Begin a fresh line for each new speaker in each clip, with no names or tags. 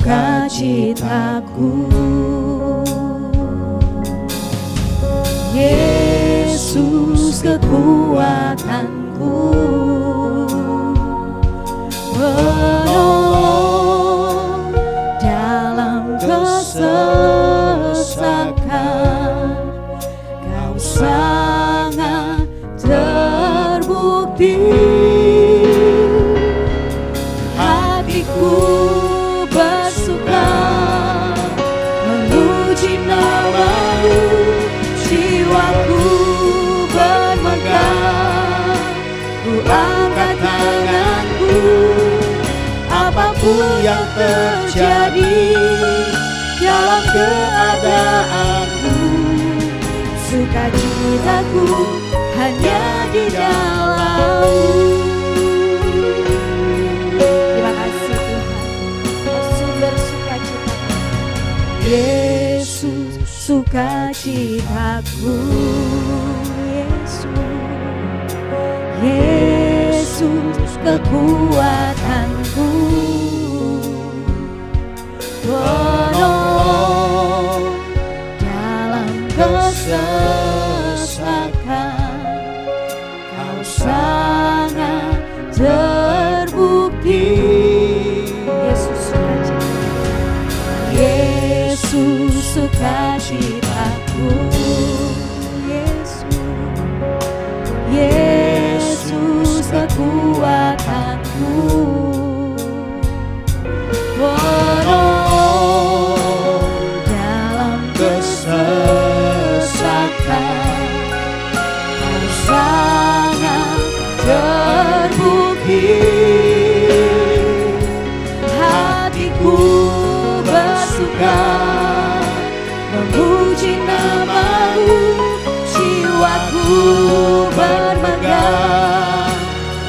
sukacitaku. Yesus kekuatanku, penolong dalam kesesakan. Kau sangat terbukti. Hatiku bersuka memuji nama-Mu, jiwaku bermegah. Ku angkat tanganku, apapun yang terjadi dalam keadaanku. Sukacitaku hanya di dalam-Mu. Terima kasih Tuhan, sumber sukacita. Yesus sukacitaku. Yesus kekuatanku, penolong dalam kesesakan. Kau sangat terbukti. Yesus sukacita, Yesus sukacitaku. Yesus kekuatanku, penolong dalam kesesakan. Kau sangat terbukti. Hatiku bersuka memuji nama-Mu, jiwaku bermegah.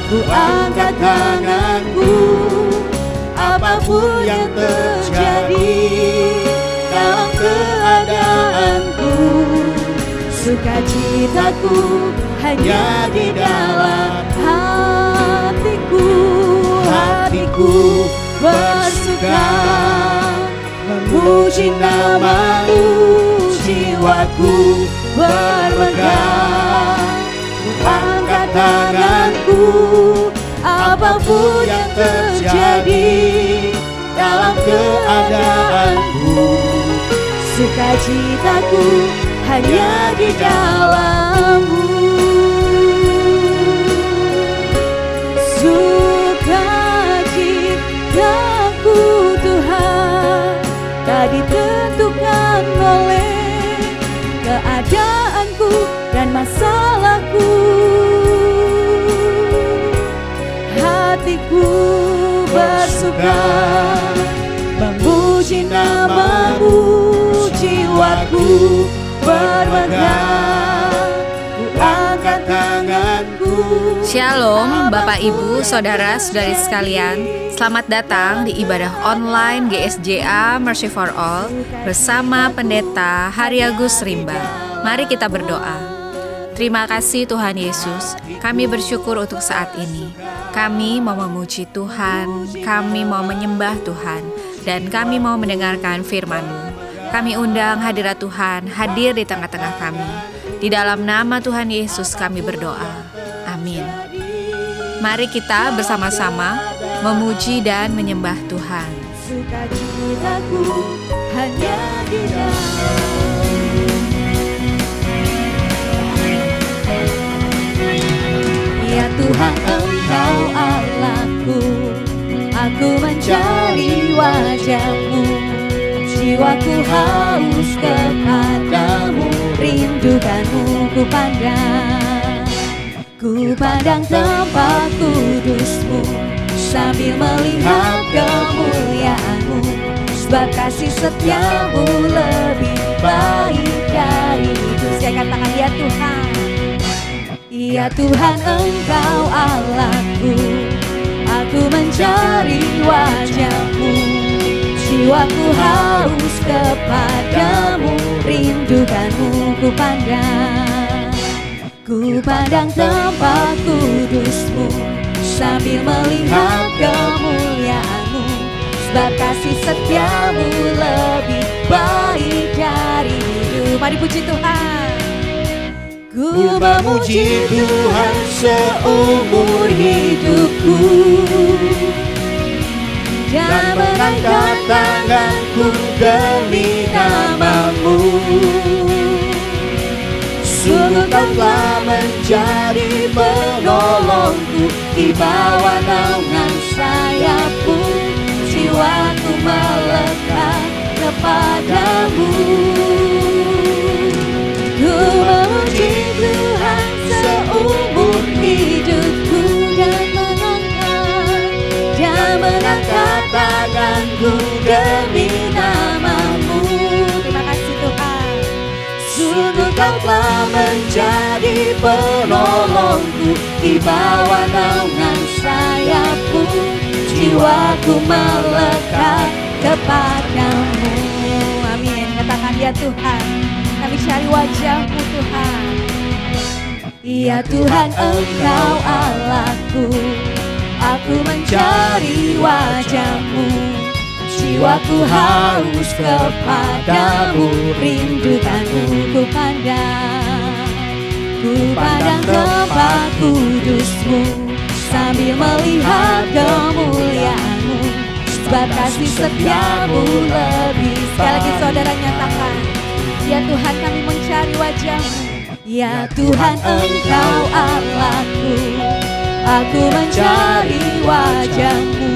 Ku angkat tanganku, apapun yang terjadi dalam keadaanku. Sukacitaku hanya di dalam hatiku. Hatiku bersuka memuji nama-Mu, jiwaku bermegah. Ku angkat tanganku, apapun yang terjadi dalam keadaanku. Sukacitaku hanya di dalam-Mu. Sukacitaku Tuhan tak ditentukan oleh keadaanku dan masalahku. Hatiku bersuka memuji nama-Mu, jiwaku bermegah. Ku angkat tanganku.
Shalom Bapak Ibu, Saudara-saudari sekalian. Selamat datang di ibadah online GSJA Mercy for All bersama Pendeta Haryagus Rimba. Mari kita berdoa. Terima kasih Tuhan Yesus, kami bersyukur untuk saat ini. Kami mau memuji Tuhan, kami mau menyembah Tuhan, dan kami mau mendengarkan firman-Mu. Kami undang hadirat Tuhan hadir di tengah-tengah kami. Di dalam nama Tuhan Yesus kami berdoa. Amin. Mari kita bersama-sama memuji dan menyembah Tuhan.
Sukacitaku hanya di dalam. Ya Tuhan, Engkau Allahku, aku mencari wajah-Mu. Jiwaku haus kepadamu, rindukan-Mu ku pandang. Ku pandang tempat kudus-Mu, sambil melihat kemuliaan-Mu. Sebab kasih setia-Mu lebih baik dari itu. Saya katakan ya Tuhan. Ya Tuhan, Engkau Allahku, aku mencari wajah-Mu. Jiwaku haus kepadamu, rindukan-Mu ku pandang. Ku pandang tempat kudus-Mu, sambil melihat kemuliaan-Mu. Sebab kasih setia Mari puji Tuhan.
Ku memuji Tuhan seumur hidupku dan mengangkat tanganku demi nama-Mu. Sungguh Kau telah menjadi penolongku, di bawah naungan sayap-Mu jiwaku melekat kepadamu. Ku memuji Tuhan seumur hidupku dan mengangkat tanganku demi nama-Mu.
Terima kasih Tuhan.
Sungguh Kau telah menjadi penolongku, di bawah naungan sayap-Mu jiwaku melekat
Kepadamu. Amin. Katakan ya Tuhan, kami cari wajah-Mu Tuhan. Ya Tuhan, Engkau Allahku, aku mencari wajah-Mu. Jiwaku haus kepadamu, rindukanmu ku pandang. Ku pandang tempat kudus-Mu sambil melihat kemuliaan-Mu, sebab kasih setia-Mu lebih. Sekali lagi saudara nyatakan, ya Tuhan kami mencari wajah-Mu. Ya Tuhan, Engkau Allahku, aku mencari wajah-Mu.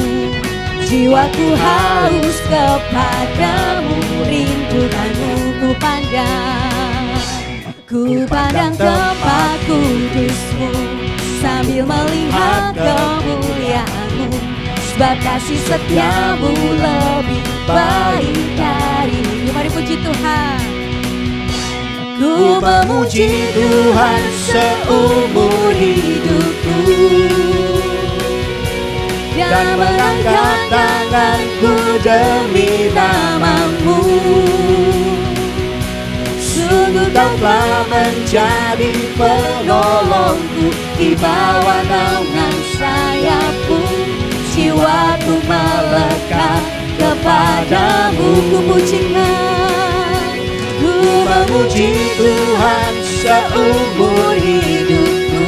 Jiwaku haus kepadamu, rindukanmu ku pandang. Ku pandang tempat kudus-Mu sambil melihat kemuliaan-Mu, sebab kasih setia-Mu lebih baik dari. Mari puji Tuhan.
Ku memuji Tuhan seumur hidupku dan mengangkat tanganku demi nama-Mu. Sungguh Kau telah menjadi penolongku, di bawah naungan sayap-Mu jiwaku melekat kepadamu. Ku pujikan, ku memuji Tuhan seumur hidupku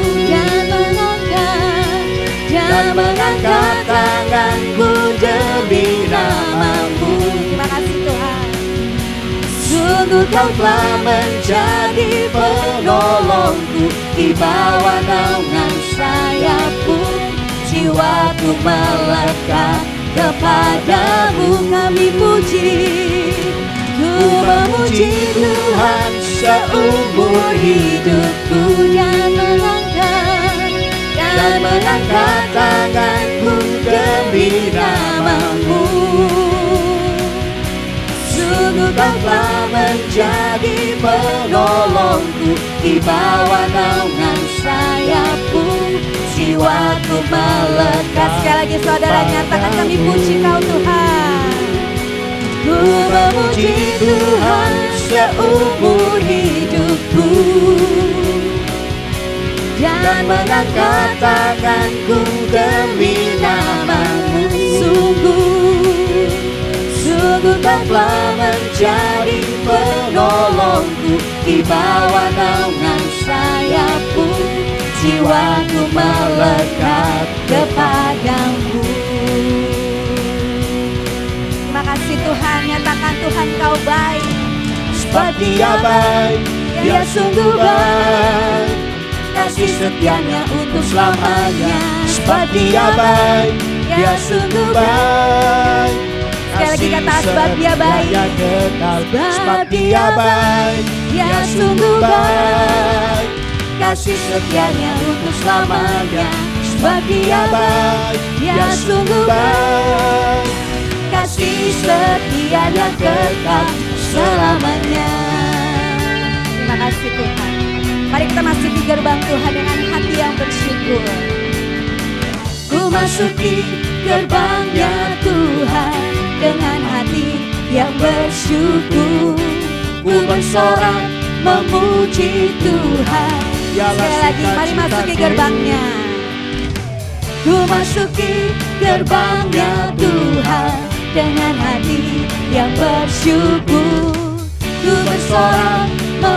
dan mengangkat tanganku demi nama-Mu.
Terima kasih Tuhan.
Sungguh Kau telah menjadi penolongku, di bawah naungan sayap-Mu jiwaku melekat kepadamu. Kami puji, ku memuji Tuhan seumur hidupku dan mengangkat tanganku demi nama-Mu. Sungguh Kau telah menjadi penolongku, di bawah naungan sayap-Mu jiwaku melekat.
Sekali lagi saudara nyatakan, kami puji Kau Tuhan.
Ku memuji Tuhan seumur hidupku dan mengangkat tanganku demi nama-Mu. Sungguh Kau telah menjadi penolongku, di bawah naungan sayap-Mu jiwaku melekat kepadamu.
Terima kasih Tuhan. Nyatakan Tuhan Kau baik.
Sebab Dia baik, Dia sungguh baik, kasih setianya untuk selamanya. Sebab Dia baik, Dia sungguh baik.
Sekali lagi kata, sebab Dia baik.
Sebab Dia baik, Dia sungguh baik, kasih setianya untuk selamanya. Sebab Dia baik, Dia sungguh baik, kasih setianya kekal selamanya.
Terima kasih Tuhan. Mari kita masuki gerbang Tuhan dengan hati yang bersyukur.
Ku masuki gerbangnya Tuhan dengan hati yang bersyukur. Ku bersorak memuji Tuhan.
Sekali lagi, mari masuki gerbangnya.
Ku masuki gerbangnya Tuhan dengan hati yang bersyukur. Ku bersorak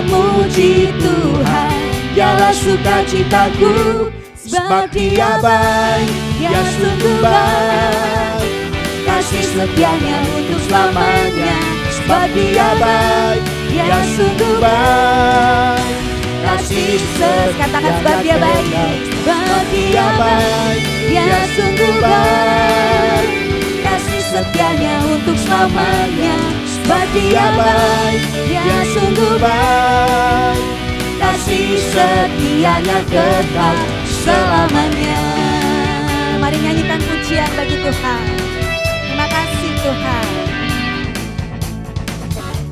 memuji Tuhan. Dialah sukacitaku, sebab Dia baik, Dia sungguh baik. Kasih setianya untuk selamanya, sebab Dia baik, Dia sungguh baik. Kasih
Katakan sebab Dia baik,
sebab Dia baik, Dia sungguh baik. Kasih setianya untuk selamanya, sebab Dia baik, Dia sungguh baik. Kasih setianya kekal selamanya.
Mari nyanyikan pujian bagi Tuhan. Terima kasih Tuhan.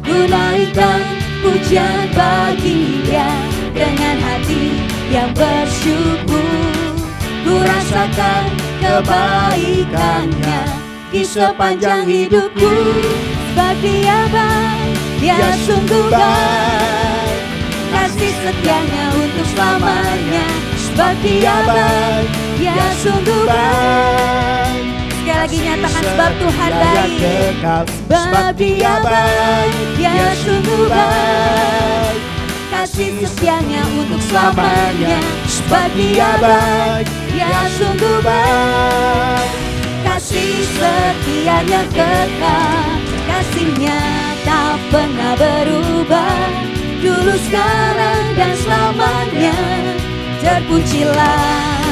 Ku naikkan pujian bagi Dia dengan hati yang bersyukur. Ku rasakan kebaikannya di sepanjang hidupku. Sebab Dia baik, Dia sungguh baik. Kasih setianya untuk selamanya, sebab Dia baik, Dia sungguh baik.
Sekali lagi nyatakan sebab Tuhan baik.
Sebab Dia baik, Dia sungguh baik. Kasih setianya untuk selamanya, sebab Dia baik, Dia sungguh baik. Kasih setianya kekal, kasih-Nya tak pernah berubah. Dulu, sekarang, dan selamanya. Terpujilah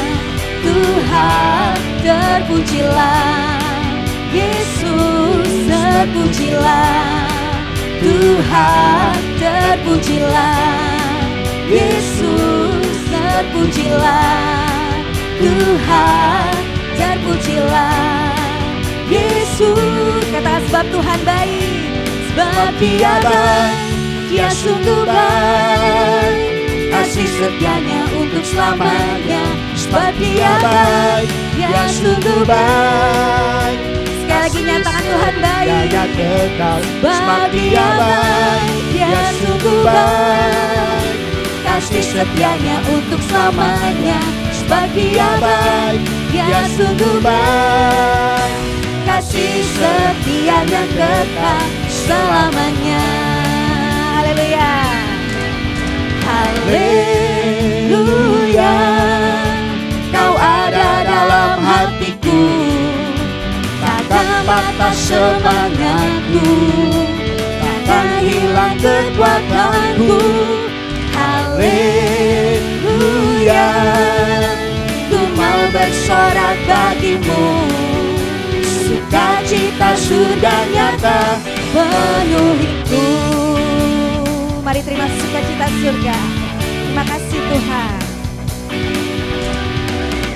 Tuhan, terpujilah Yesus, terpujilah Tuhan, terpujilah Yesus, terpujilah Tuhan, terpujilah Yesus.
Katakan sebab Tuhan baik,
sebab Dia baik, Dia sungguh baik. Kasih setianya untuk selamanya, sebab Dia baik, Dia sungguh baik.
sekali lagi nyatakan Tuhan baik.
Sebab Dia baik, Dia sungguh baik. Kasih setianya untuk selamanya, sebab Dia baik, Dia sungguh baik. Kasih setianya kekal selamanya.
Haleluya.
Haleluya, Kau ada dalam hatiku, takkan patah semangatku, takkan hilang kekuatanku. Haleluya, ku mau bersorak bagimu, sukacita surga nyata penuhiku.
Mari terima sukacita surga. Terima kasih Tuhan.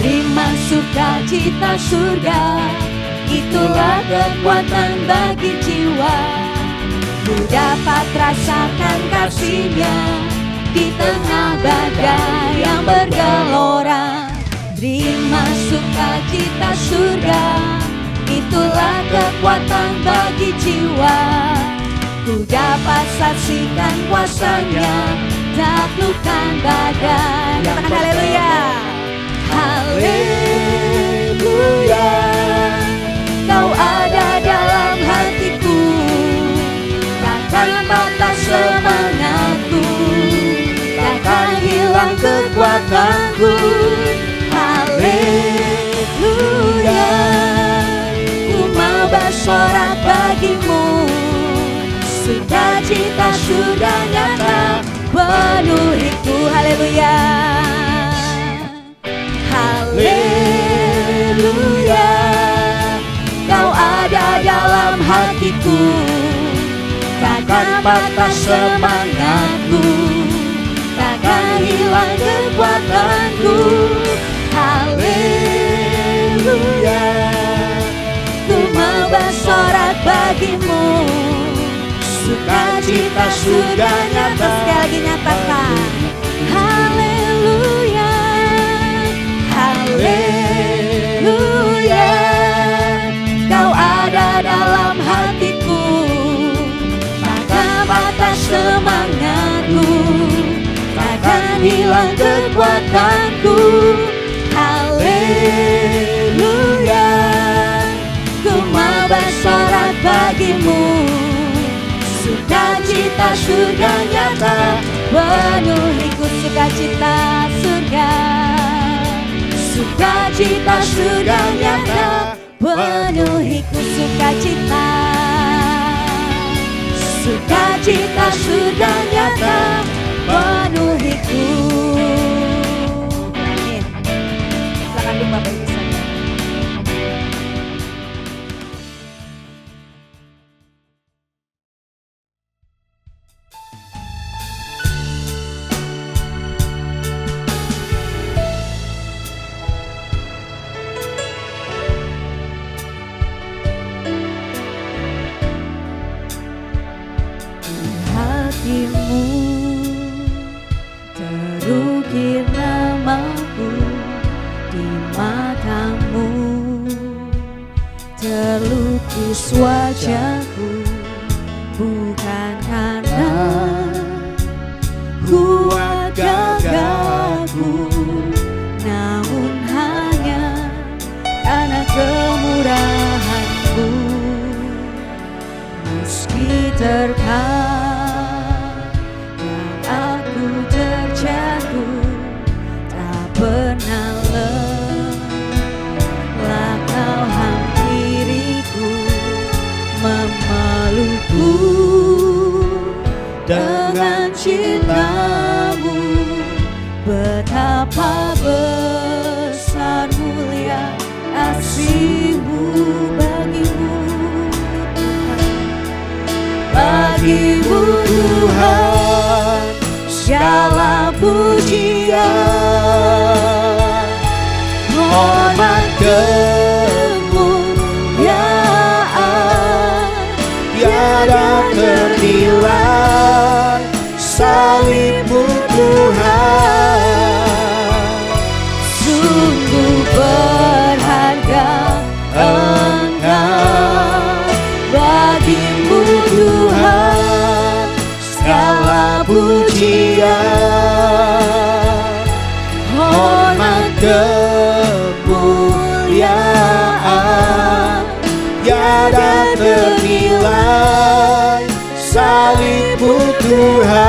Terima sukacita surga, itulah kekuatan bagi jiwa. Ku dapat rasakan kasih-Nya di tengah badai yang bergelora. Terima sukacita surga, itulah kekuatan bagi jiwa. Ku dapat saksikan kuasa-Nya, taklukkan badai.
Katakan haleluya.
Haleluya, Kau ada dalam hatiku, takkan patah semangatku, takkan hilang kekuatanku. Haleluya, ku mau bersorak bagimu, sukacita surga nyata penuhiku. Haleluya, haleluya, Kau ada dalam hatiku, takkan patah semangatku, takkan hilang kekuatanku. Haleluya, ku mau bersorak bagimu, sukacita surga nyata.
Sekali lagi nyatakan.
Haleluya, haleluya, Kau ada dalam hatiku, takkan patah semangatku, takkan hilang kekuatanku. Haleluya, ku mau bersorak bagimu, sukacita sukacita surga nyata,
penuhiku sukacita surga.
sukacita surga nyata,
Penuhiku sukacita.
sukacita surga nyata,
Penuhiku. Amin. Silakan duduk Bapak Ibu saudara. Hatimu terukir namaku di matamu, terlukis wajahku bukan karena kuat gagahku, namun hanya karena kemurahanmu. Meski terkadang aku terjatuh, tak pernah lelah kau hampiriku, memelukku dengan cintamu. Betapa besar mulia kasih-Mu bagimu. Bagimu Tuhan segala pujian, hormat kemuliaan tiada ternilai. Salib-Mu Tuhan, sungguh berharga Engkau. Bagimu Tuhan segala pujian, hormat kemuliaan tiada ternilai. Salib-Mu Tuhan,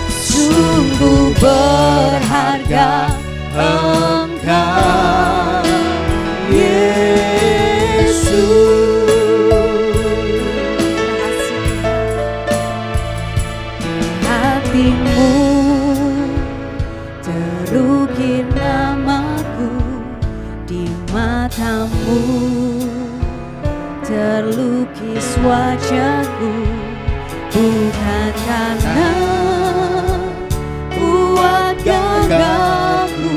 sungguh berharga Engkau Yesus. Hatimu terukir namaku di matamu, terlukis wajahku bukan karena kuat gagahku,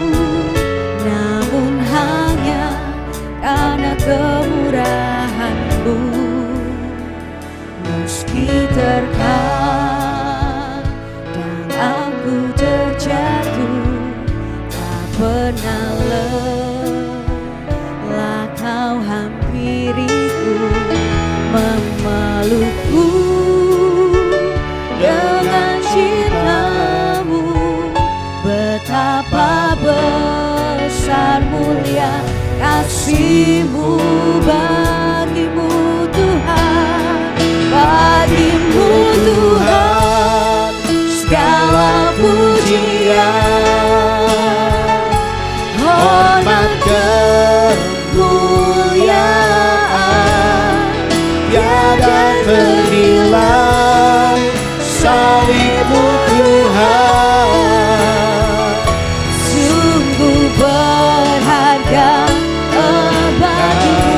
namun hanya karena kemurahan-Mu. Meski terkadang aku terjatuh, tak pernah lelah kau hampiriku, memelukku dengan cinta-Mu. Betapa besar mulia kasih-Mu bagimu Tuhan. Bagimu Tuhan segala pujian, hormat kemuliaan tiada ternilai. Salib-Mu Tuhan, sungguh berharga bagiku.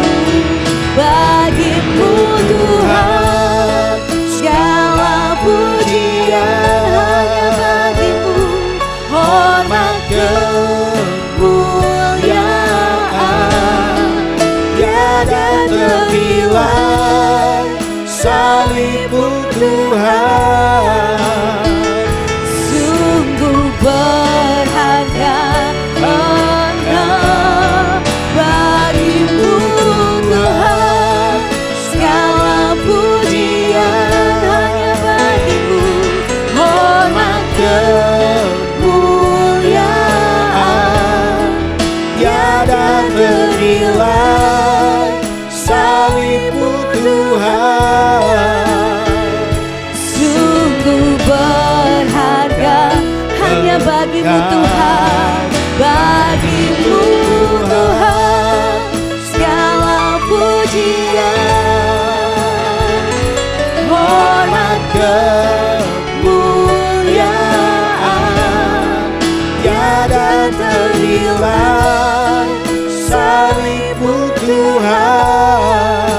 salib-Mu Tuhan.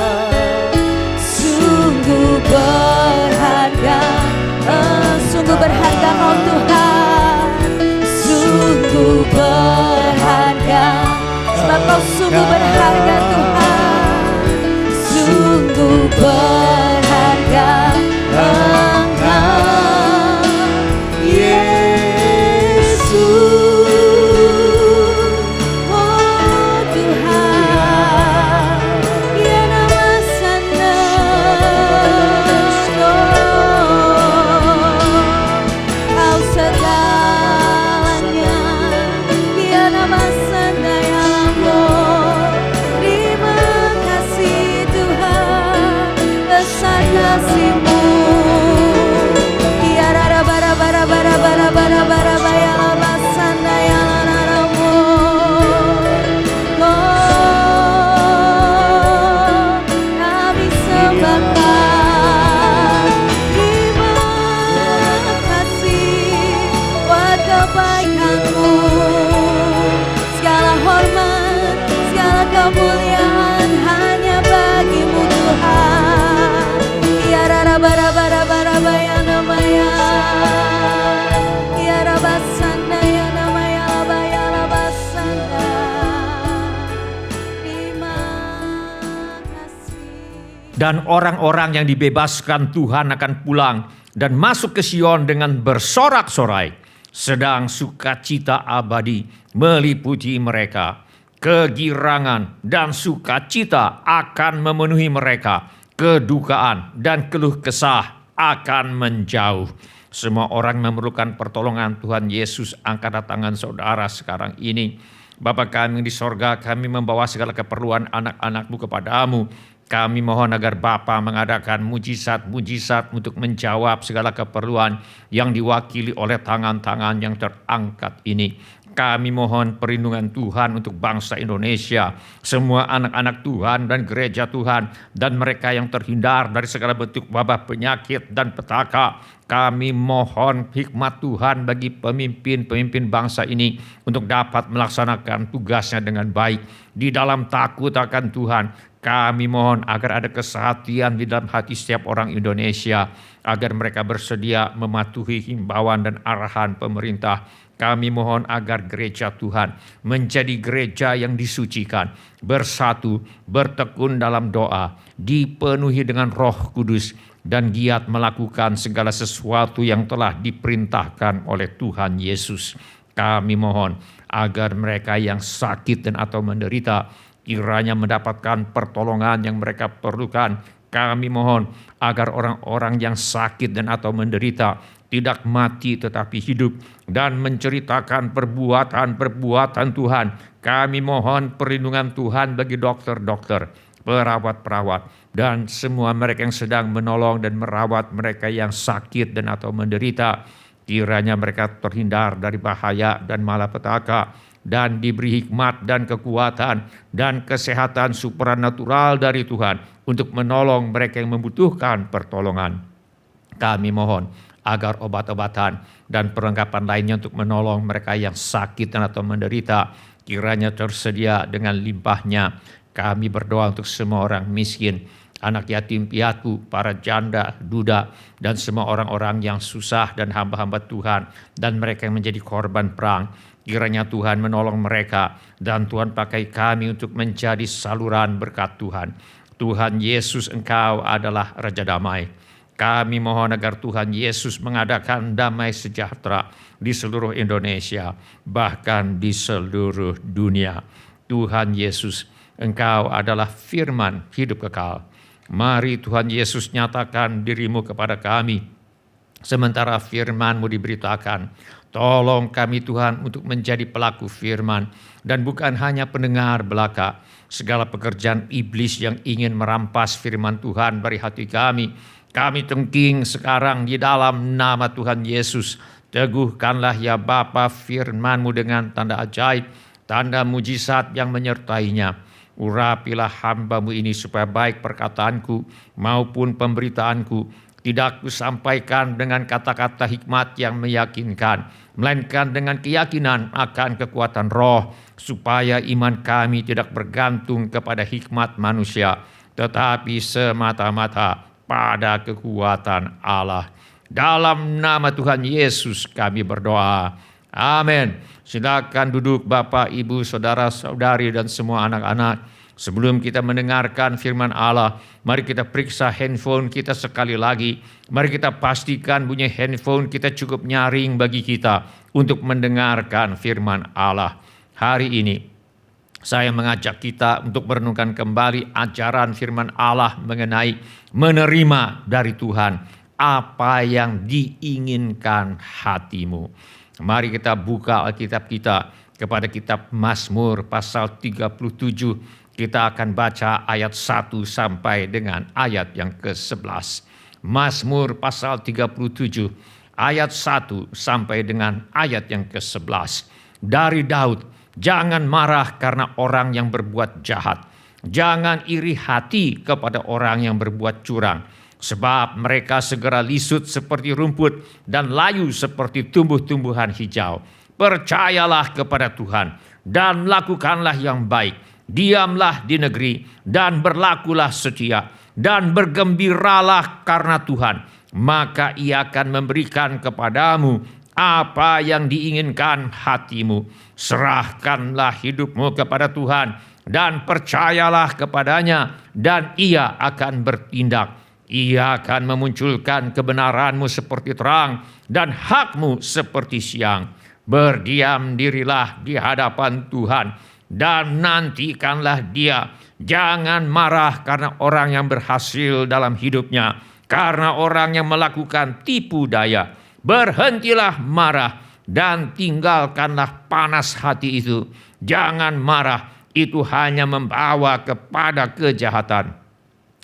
Sungguh berharga, sungguh berharga Kau Tuhan. Sungguh berharga, sebab Kau sungguh berharga Tuhan. Sungguh berharga Engkau, Yesus. Oh Tuhan, ya nama sana, Kau segalanya, ya nama sana ya Allah. Terima kasih Tuhan, besar kasih-Mu. Ya rara bara bara bara bara bara bara ya lama sana ya laramu. Oh, kami sembahkan. Terima kasih buat kebaikan-Mu. Segala hormat, segala kemuliaan hanya bagi-Mu Tuhan. Ya rara bara bara bara ya namanya. Ya rabasana ya namanya labaya labasana. Terima kasih.
Dan orang-orang yang dibebaskan Tuhan akan pulang dan masuk ke Sion dengan bersorak-sorai, sedang sukacita abadi meliputi mereka. Kegirangan dan sukacita akan memenuhi mereka. Kedukaan dan keluh kesah akan menjauh. Semua orang memerlukan pertolongan Tuhan Yesus. Angkat tangan saudara sekarang ini. Bapa kami di sorga, kami membawa segala keperluan anak-anak-Mu kepadamu. Kami mohon agar Bapa mengadakan mujizat-mujizat untuk menjawab segala keperluan yang diwakili oleh tangan-tangan yang terangkat ini. Kami mohon perlindungan Tuhan untuk bangsa Indonesia, semua anak-anak Tuhan dan gereja Tuhan, dan mereka yang terhindar dari segala bentuk wabah penyakit dan petaka. Kami mohon hikmat Tuhan bagi pemimpin-pemimpin bangsa ini untuk dapat melaksanakan tugasnya dengan baik di dalam takut akan Tuhan. Kami mohon agar ada kesehatian di dalam hati setiap orang Indonesia, agar mereka bersedia mematuhi himbauan dan arahan pemerintah. Kami mohon agar gereja Tuhan menjadi gereja yang disucikan, bersatu, bertekun dalam doa, dipenuhi dengan Roh Kudus, dan giat melakukan segala sesuatu yang telah diperintahkan oleh Tuhan Yesus. Kami mohon agar mereka yang sakit dan atau menderita kiranya mendapatkan pertolongan yang mereka perlukan. Kami mohon agar orang-orang yang sakit dan atau menderita tidak mati tetapi hidup dan menceritakan perbuatan-perbuatan Tuhan. Kami mohon perlindungan Tuhan bagi dokter-dokter, perawat-perawat, dan semua mereka yang sedang menolong dan merawat mereka yang sakit dan atau menderita. Kiranya mereka terhindar dari bahaya dan malapetaka, dan diberi hikmat dan kekuatan dan kesehatan supranatural dari Tuhan untuk menolong mereka yang membutuhkan pertolongan. Kami mohon agar obat-obatan dan perlengkapan lainnya untuk menolong mereka yang sakit dan atau menderita kiranya tersedia dengan limpahnya. Kami berdoa untuk semua orang miskin, anak yatim piatu, para janda, duda, dan semua orang-orang yang susah dan hamba-hamba Tuhan, dan mereka yang menjadi korban perang. Kiranya Tuhan menolong mereka, dan Tuhan pakai kami untuk menjadi saluran berkat Tuhan. Tuhan Yesus, Engkau adalah Raja Damai. Kami mohon agar Tuhan Yesus mengadakan damai sejahtera di seluruh Indonesia, bahkan di seluruh dunia. Tuhan Yesus, Engkau adalah firman hidup kekal. Mari Tuhan Yesus nyatakan diri-Mu kepada kami. Sementara firman-Mu diberitakan, tolong kami Tuhan untuk menjadi pelaku firman dan bukan hanya pendengar belaka. Segala pekerjaan iblis yang ingin merampas firman Tuhan dari hati kami, kami tengking sekarang di dalam nama Tuhan Yesus. Teguhkanlah ya Bapa firman-Mu dengan tanda ajaib, tanda mujizat yang menyertainya. Urapilah hamba-Mu ini supaya baik perkataanku maupun pemberitaanku Tidak kusampaikan dengan kata-kata hikmat yang meyakinkan, melainkan dengan keyakinan akan kekuatan roh, supaya iman kami tidak bergantung kepada hikmat manusia, tetapi semata-mata pada kekuatan Allah. Dalam nama Tuhan Yesus kami berdoa. Amin. Silakan duduk Bapak, Ibu, Saudara-saudari dan semua anak-anak. Sebelum kita mendengarkan firman Allah, mari kita periksa handphone kita sekali lagi. Mari kita pastikan bunyi handphone kita cukup nyaring bagi kita untuk mendengarkan firman Allah. Hari ini saya mengajak kita untuk merenungkan kembali ajaran firman Allah mengenai menerima dari Tuhan apa yang diinginkan hatimu. Mari kita buka Alkitab kita kepada kitab Mazmur pasal 37. Kita akan baca ayat 1 sampai dengan ayat yang ke-11. Mazmur pasal 37 ayat 1 sampai dengan ayat yang ke-11. Dari Daud, jangan marah karena orang yang berbuat jahat. Jangan iri hati kepada orang yang berbuat curang. Sebab mereka segera lisut seperti rumput dan layu seperti tumbuh-tumbuhan hijau. Percayalah kepada Tuhan dan lakukanlah yang baik. Diamlah di negeri dan berlakulah setia dan bergembiralah karena Tuhan. Maka Ia akan memberikan kepadamu apa yang diinginkan hatimu. Serahkanlah hidupmu kepada Tuhan dan percayalah kepadanya, dan Ia akan bertindak. Ia akan memunculkan kebenaranmu seperti terang dan hakmu seperti siang. Berdiam dirilah di hadapan Tuhan dan nantikanlah Dia. Jangan marah karena orang yang berhasil dalam hidupnya, karena orang yang melakukan tipu daya. Berhentilah marah dan tinggalkanlah panas hati itu. Jangan marah, itu hanya membawa kepada kejahatan.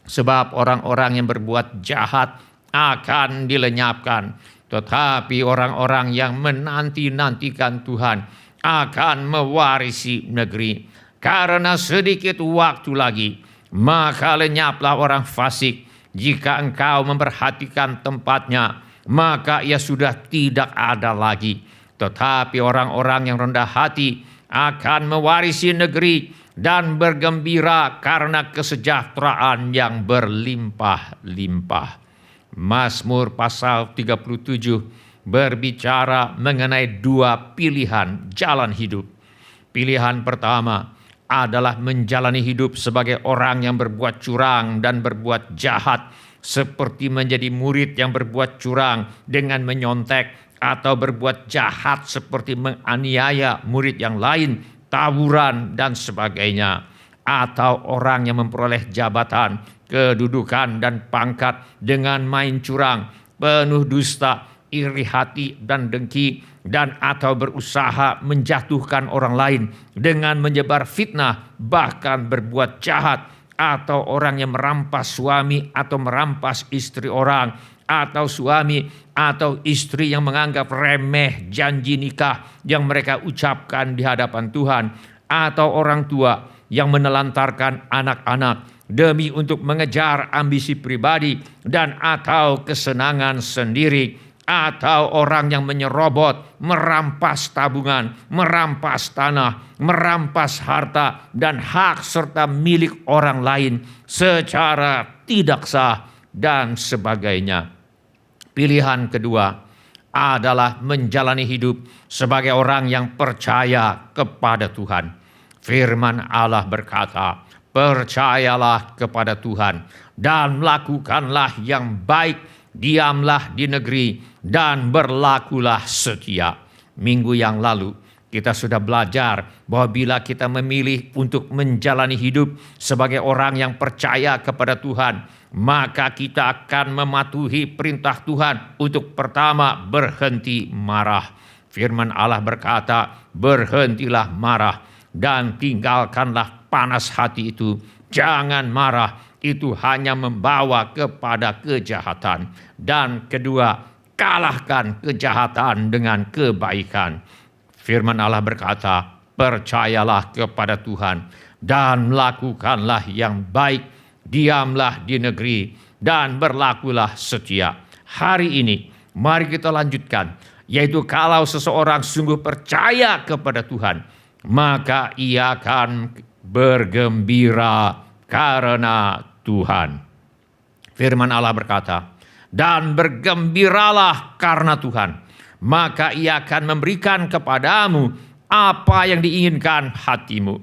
Sebab orang-orang yang berbuat jahat akan dilenyapkan, tetapi orang-orang yang menanti-nantikan Tuhan akan mewarisi negeri. Karena sedikit waktu lagi, maka lenyaplah orang fasik. Jika engkau memperhatikan tempatnya, maka ia sudah tidak ada lagi. Tetapi orang-orang yang rendah hati akan mewarisi negeri dan bergembira karena kesejahteraan yang berlimpah-limpah. Mazmur pasal 37 berbicara mengenai dua pilihan jalan hidup. Pilihan pertama adalah menjalani hidup sebagai orang yang berbuat curang dan berbuat jahat, seperti menjadi murid yang berbuat curang dengan menyontek, atau berbuat jahat seperti menganiaya murid yang lain, tawuran dan sebagainya. Atau orang yang memperoleh jabatan, kedudukan dan pangkat dengan main curang, penuh dusta, iri hati dan dengki, dan atau berusaha menjatuhkan orang lain dengan menyebar fitnah, bahkan berbuat jahat. Atau orang yang merampas suami atau merampas istri orang, atau suami atau istri yang menganggap remeh janji nikah yang mereka ucapkan di hadapan Tuhan, atau orang tua yang menelantarkan anak-anak demi untuk mengejar ambisi pribadi dan atau kesenangan sendiri, atau orang yang menyerobot, merampas tabungan, merampas tanah, merampas harta dan hak serta milik orang lain secara tidak sah dan sebagainya. Pilihan kedua adalah menjalani hidup sebagai orang yang percaya kepada Tuhan. Firman Allah berkata, percayalah kepada Tuhan dan lakukanlah yang baik. Diamlah di negeri dan berlakulah setia. Minggu yang lalu kita sudah belajar bahwa bila kita memilih untuk menjalani hidup sebagai orang yang percaya kepada Tuhan, maka kita akan mematuhi perintah Tuhan untuk pertama berhenti marah. Firman Allah berkata, berhentilah marah dan tinggalkanlah panas hati itu. Jangan marah, itu hanya membawa kepada kejahatan. Dan kedua, kalahkan kejahatan dengan kebaikan. Firman Allah berkata, percayalah kepada Tuhan dan lakukanlah yang baik. diamlah di negeri dan berlakulah setia. Hari ini mari kita lanjutkan, yaitu kalau seseorang sungguh percaya kepada Tuhan, maka ia akan bergembira karena Tuhan. Firman Allah berkata, dan bergembiralah karena Tuhan, maka ia akan memberikan kepadamu apa yang diinginkan hatimu.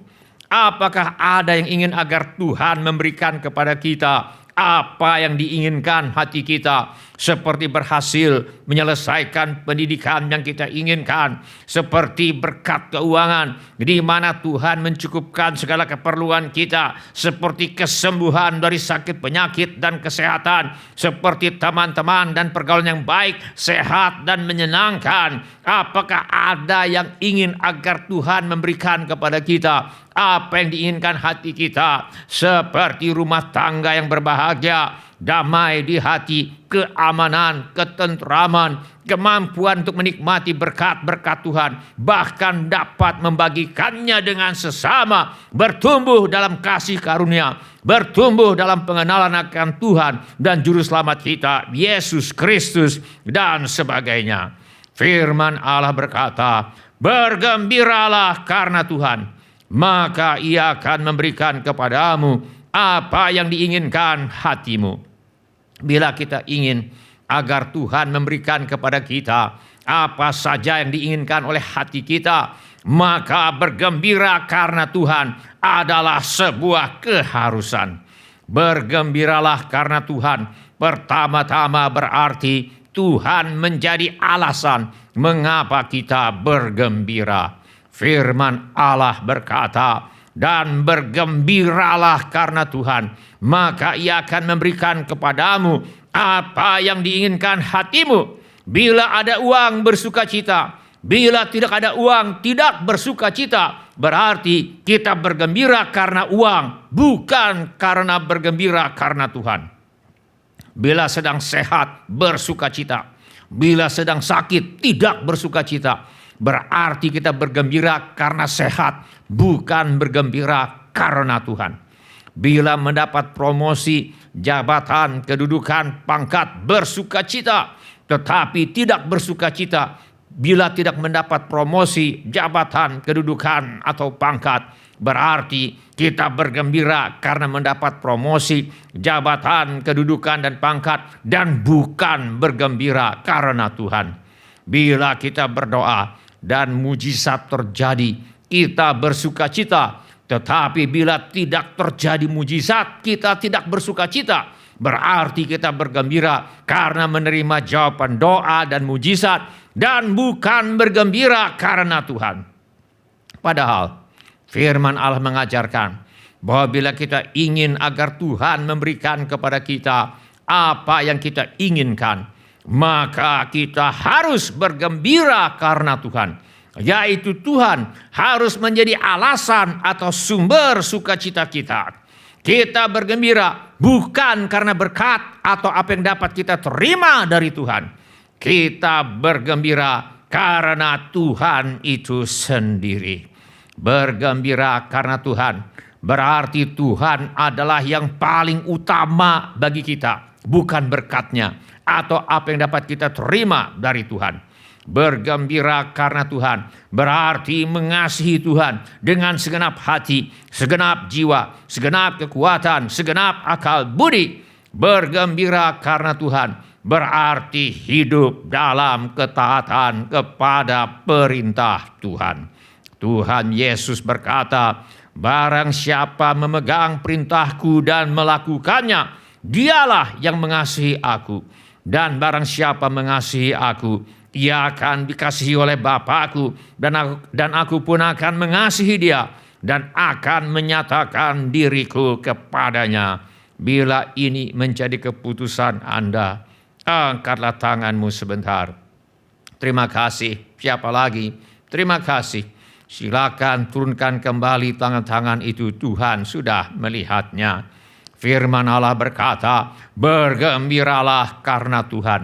Apakah ada yang ingin agar Tuhan memberikan kepada kita apa yang diinginkan hati kita, seperti berhasil menyelesaikan pendidikan yang kita inginkan, seperti berkat keuangan di mana Tuhan mencukupkan segala keperluan kita, seperti kesembuhan dari sakit penyakit dan kesehatan, seperti teman-teman dan pergaulan yang baik, sehat dan menyenangkan. Apakah ada yang ingin agar Tuhan memberikan kepada kita apa yang diinginkan hati kita, seperti rumah tangga yang berbahagia, damai di hati, keamanan, ketentraman, kemampuan untuk menikmati berkat-berkat Tuhan, bahkan dapat membagikannya dengan sesama, bertumbuh dalam kasih karunia, bertumbuh dalam pengenalan akan Tuhan dan Juru Selamat kita, Yesus Kristus, dan sebagainya. Firman Allah berkata, bergembiralah karena Tuhan, maka ia akan memberikan kepadamu apa yang diinginkan hatimu. Bila kita ingin agar Tuhan memberikan kepada kita apa saja yang diinginkan oleh hati kita, maka bergembira karena Tuhan adalah sebuah keharusan. Bergembiralah karena Tuhan pertama-tama berarti Tuhan menjadi alasan mengapa kita bergembira. Firman Allah berkata, dan bergembiralah karena Tuhan, maka ia akan memberikan kepadamu apa yang diinginkan hatimu. Bila ada uang, bersukacita. Bila tidak ada uang, tidak bersukacita. Berarti kita bergembira karena uang, bukan karena bergembira karena Tuhan. Bila sedang sehat, bersukacita. Bila sedang sakit, tidak bersukacita. Berarti kita bergembira karena sehat, bukan bergembira karena Tuhan. Bila mendapat promosi, jabatan, kedudukan, pangkat, bersukacita. Tetapi tidak bersukacita bila tidak mendapat promosi, jabatan, kedudukan, atau pangkat. Berarti kita bergembira karena mendapat promosi, jabatan, kedudukan, dan pangkat, dan bukan bergembira karena Tuhan. Bila kita berdoa dan mujizat terjadi, kita bersukacita. Tetapi bila tidak terjadi mujizat, kita tidak bersukacita. Berarti kita bergembira karena menerima jawaban doa dan mujizat, dan bukan bergembira karena Tuhan. Padahal firman Allah mengajarkan bahwa bila kita ingin agar Tuhan memberikan kepada kita apa yang kita inginkan, maka kita harus bergembira karena Tuhan. Yaitu Tuhan harus menjadi alasan atau sumber sukacita kita. Kita bergembira bukan karena berkat atau apa yang dapat kita terima dari Tuhan. Kita bergembira karena Tuhan itu sendiri. Bergembira karena Tuhan berarti Tuhan adalah yang paling utama bagi kita, bukan berkatnya atau apa yang dapat kita terima dari Tuhan. Bergembira karena Tuhan berarti mengasihi Tuhan dengan segenap hati, segenap jiwa, segenap kekuatan, segenap akal budi. Bergembira karena Tuhan berarti hidup dalam ketaatan kepada perintah Tuhan. Tuhan Yesus berkata, barang siapa memegang perintahku dan melakukannya, dialah yang mengasihi aku. Dan barang siapa mengasihi aku, ia akan dikasihi oleh Bapa-Ku, dan aku pun akan mengasihi dia dan akan menyatakan diriku kepadanya. Bila ini menjadi keputusan Anda, angkatlah tanganmu sebentar. Terima kasih. Siapa lagi? Terima kasih. Silakan turunkan kembali tangan-tangan itu, Tuhan sudah melihatnya. Firman Allah berkata, bergembiralah karena Tuhan,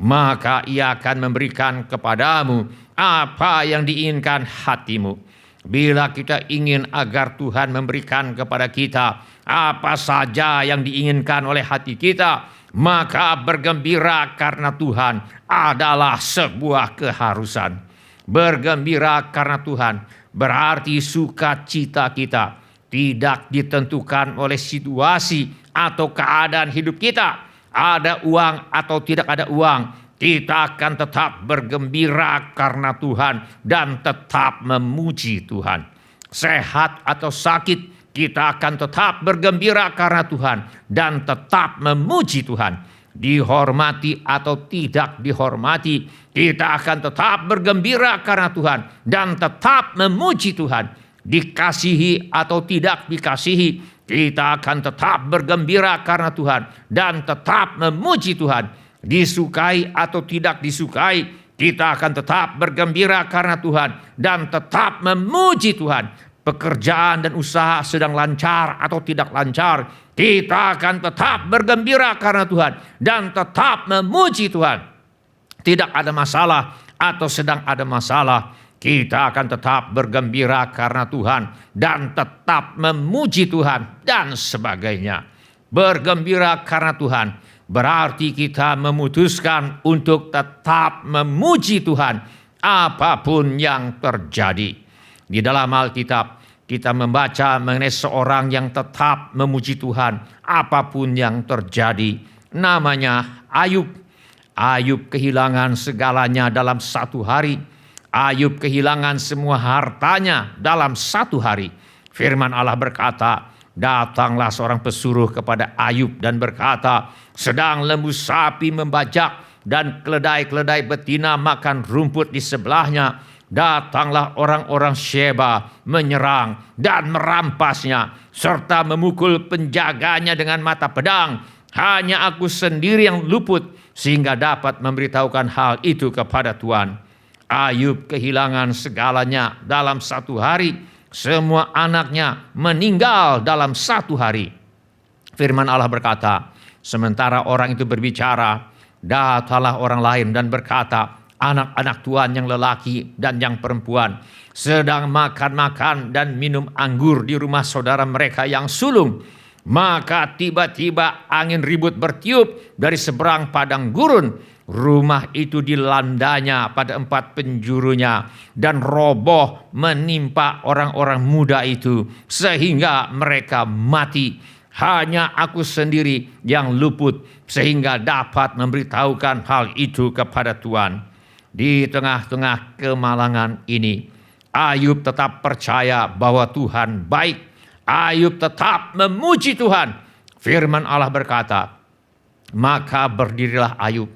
maka ia akan memberikan kepadamu apa yang diinginkan hatimu. Bila kita ingin agar Tuhan memberikan kepada kita apa saja yang diinginkan oleh hati kita, maka bergembira karena Tuhan adalah sebuah keharusan. Bergembira karena Tuhan berarti sukacita kita tidak ditentukan oleh situasi atau keadaan hidup kita. Ada uang atau tidak ada uang, kita akan tetap bergembira karena Tuhan dan tetap memuji Tuhan. Sehat atau sakit, kita akan tetap bergembira karena Tuhan dan tetap memuji Tuhan. Dihormati atau tidak dihormati, kita akan tetap bergembira karena Tuhan dan tetap memuji Tuhan. Dikasihi atau tidak dikasihi, kita akan tetap bergembira karena Tuhan dan tetap memuji Tuhan. Disukai atau tidak disukai, kita akan tetap bergembira karena Tuhan dan tetap memuji Tuhan. Pekerjaan dan usaha sedang lancar atau tidak lancar, kita akan tetap bergembira karena Tuhan dan tetap memuji Tuhan. Tidak ada masalah atau sedang ada masalah, kita akan tetap bergembira karena Tuhan dan tetap memuji Tuhan dan sebagainya. Bergembira karena Tuhan berarti kita memutuskan untuk tetap memuji Tuhan apapun yang terjadi. Di dalam Alkitab kita membaca mengenai seorang yang tetap memuji Tuhan apapun yang terjadi. Namanya Ayub. Ayub kehilangan segalanya dalam satu hari. Ayub kehilangan semua hartanya dalam satu hari. Firman Allah berkata, datanglah seorang pesuruh kepada Ayub dan berkata, sedang lembu sapi membajak dan keledai-keledai betina makan rumput di sebelahnya. Datanglah orang-orang Sheba menyerang dan merampasnya serta memukul penjaganya dengan mata pedang. Hanya aku sendiri yang luput sehingga dapat memberitahukan hal itu kepada Tuhan. Ayub kehilangan segalanya dalam satu hari. Semua anaknya meninggal dalam satu hari. Firman Allah berkata, sementara orang itu berbicara, datanglah orang lain dan berkata, anak-anak Tuhan yang lelaki dan yang perempuan sedang makan-makan dan minum anggur di rumah saudara mereka yang sulung. Maka tiba-tiba angin ribut bertiup dari seberang padang gurun. Rumah itu dilandanya pada 4 penjurunya dan roboh menimpa orang-orang muda itu sehingga mereka mati. Hanya aku sendiri yang luput sehingga dapat memberitahukan hal itu kepada Tuhan. Di tengah-tengah kemalangan ini, Ayub tetap percaya bahwa Tuhan baik. Ayub tetap memuji Tuhan. Firman Allah berkata, maka berdirilah Ayub,